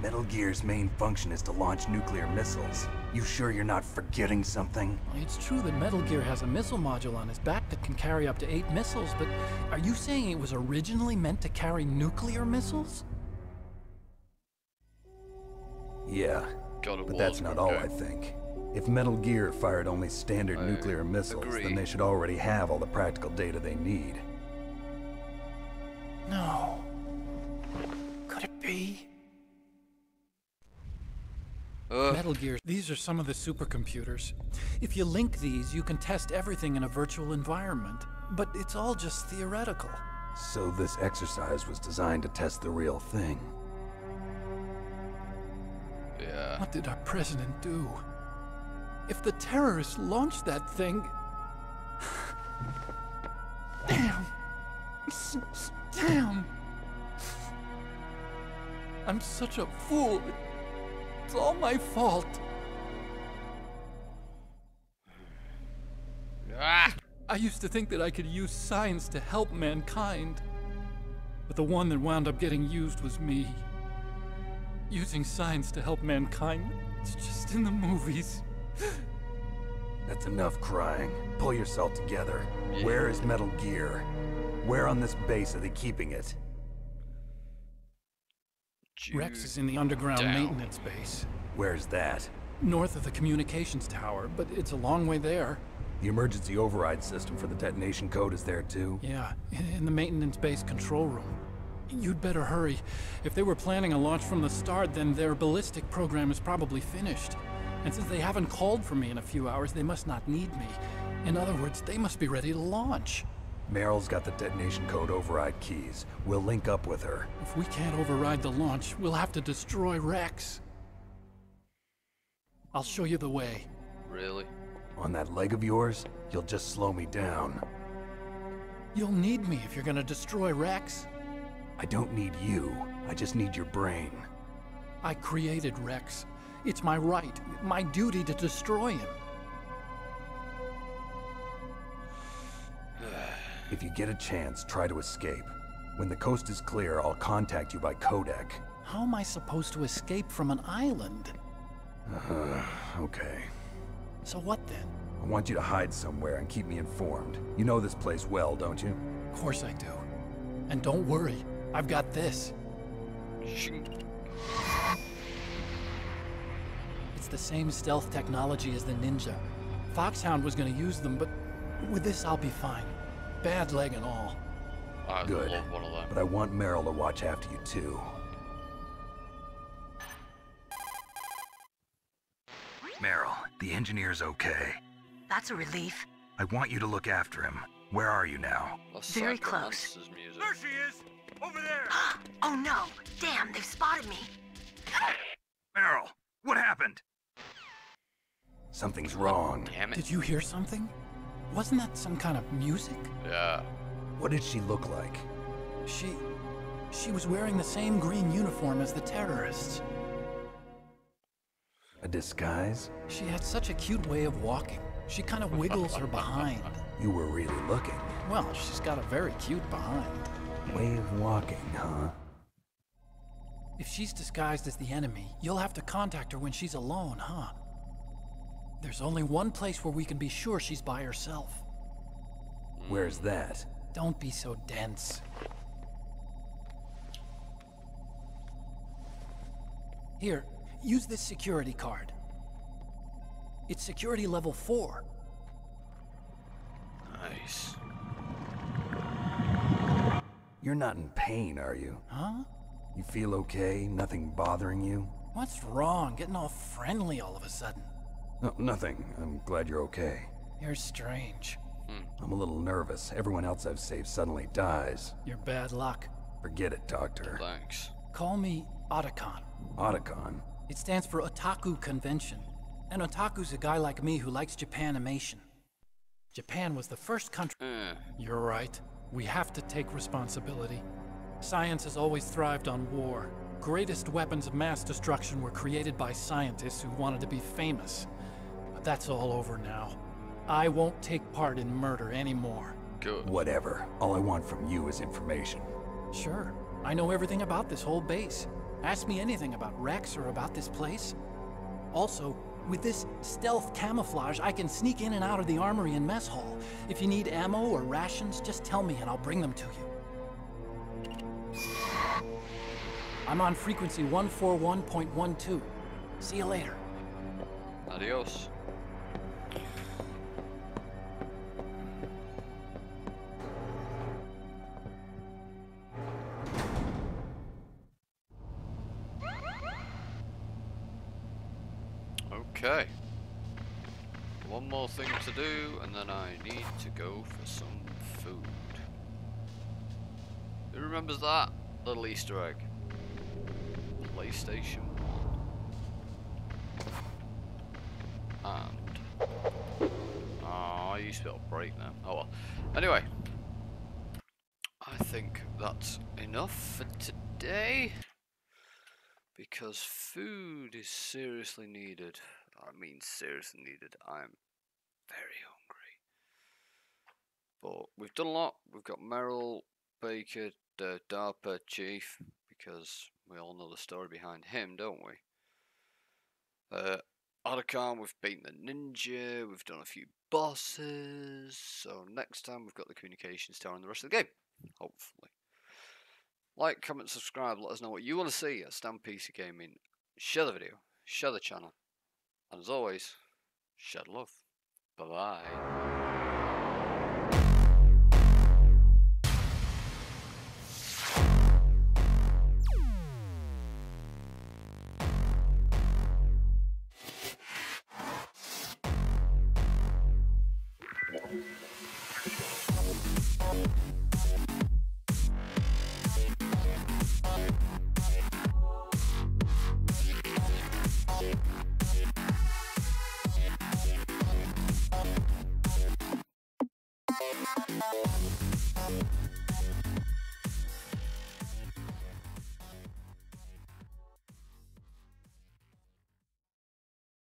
Metal Gear's main function is to launch nuclear missiles. You sure you're not forgetting something? It's true that Metal Gear has a missile module on his back that can carry up to 8 missiles, but are you saying it was originally meant to carry nuclear missiles? Yeah, but that's not all I think. If Metal Gear fired only standard nuclear missiles, then they should already have all the practical data they need. No. Could it be? Metal Gear, these are some of the supercomputers. If you link these, you can test everything in a virtual environment. But it's all just theoretical. So this exercise was designed to test the real thing. Yeah. What did our president do? If the terrorists launched that thing... Damn. Damn. I'm such a fool. It's all my fault. I used to think that I could use science to help mankind. But the one that wound up getting used was me. Using science to help mankind, it's just in the movies. That's enough crying. Pull yourself together. Yeah. Where is Metal Gear? Where on this base are they keeping it? Rex is in the underground maintenance base. Where's that? North of the communications tower, but it's a long way there. The emergency override system for the detonation code is there too? Yeah, in the maintenance base control room. You'd better hurry. If they were planning a launch from the start, then their ballistic program is probably finished. And since they haven't called for me in a few hours, they must not need me. In other words, they must be ready to launch. Meryl's got the detonation code override keys. We'll link up with her. If we can't override the launch, we'll have to destroy Rex. I'll show you the way. Really? On that leg of yours, you'll just slow me down. You'll need me if you're gonna destroy Rex. I don't need you. I just need your brain. I created Rex. It's my right, my duty to destroy him. If you get a chance, try to escape. When the coast is clear, I'll contact you by codec. How am I supposed to escape from an island? Okay. So what then? I want you to hide somewhere and keep me informed. You know this place well, don't you? Of course I do. And don't worry, I've got this. It's the same stealth technology as the Ninja. Foxhound was gonna use them, but with this I'll be fine. Bad leg and all. Good. Love one of them. But I want Meryl to watch after you too. Meryl, the engineer's okay. That's a relief. I want you to look after him. Where are you now? Very close. There she is! Over there! Oh no! Damn, they've spotted me! Meryl, what happened? Something's wrong. Damn it. Did you hear something? Wasn't that some kind of music? Yeah. What did she look like? She was wearing the same green uniform as the terrorists. A disguise? She had such a cute way of walking. She kind of wiggles her behind. You were really looking. Well, she's got a very cute behind. Way of walking, huh? If she's disguised as the enemy, you'll have to contact her when she's alone, huh? There's only one place where we can be sure she's by herself. Where's that? Don't be so dense. Here, use this security card. It's security level 4. You're not in pain, are you? Huh? You feel okay? Nothing bothering you? What's wrong? Getting all friendly all of a sudden. No, nothing. I'm glad you're okay. You're strange. I'm a little nervous. Everyone else I've saved suddenly dies. You're bad luck. Forget it, Doctor. Thanks. Call me Otacon. Otacon? It stands for Otaku Convention. An otaku's a guy like me who likes Japanimation. Japan was the first country... You're right. We have to take responsibility. Science has always thrived on war. Greatest weapons of mass destruction were created by scientists who wanted to be famous. But that's all over now. I won't take part in murder anymore. Good. Whatever. All I want from you is information. Sure. I know everything about this whole base. Ask me anything about Rex or about this place. Also, with this stealth camouflage, I can sneak in and out of the armory and mess hall. If you need ammo or rations, just tell me and I'll bring them to you. I'm on frequency 141.12. See you later. Adios. Okay. One more thing to do, and then I need to go for some food. Who remembers that little Easter egg? PlayStation 1. And... oh, I used to be able to break now. Oh well. Anyway. I think that's enough for today. Because food is seriously needed. I mean seriously needed. I'm very hungry. But we've done a lot. We've got Meryl, Baker, the DARPA chief, because we all know the story behind him, don't we? Otacon, we've beaten the ninja, we've done a few bosses. So next time we've got the communications tower and the rest of the game. Hopefully. Like, comment, subscribe, let us know what you want to see at Stan PC Gaming. Share the video, share the channel, and as always, share love. Bye bye.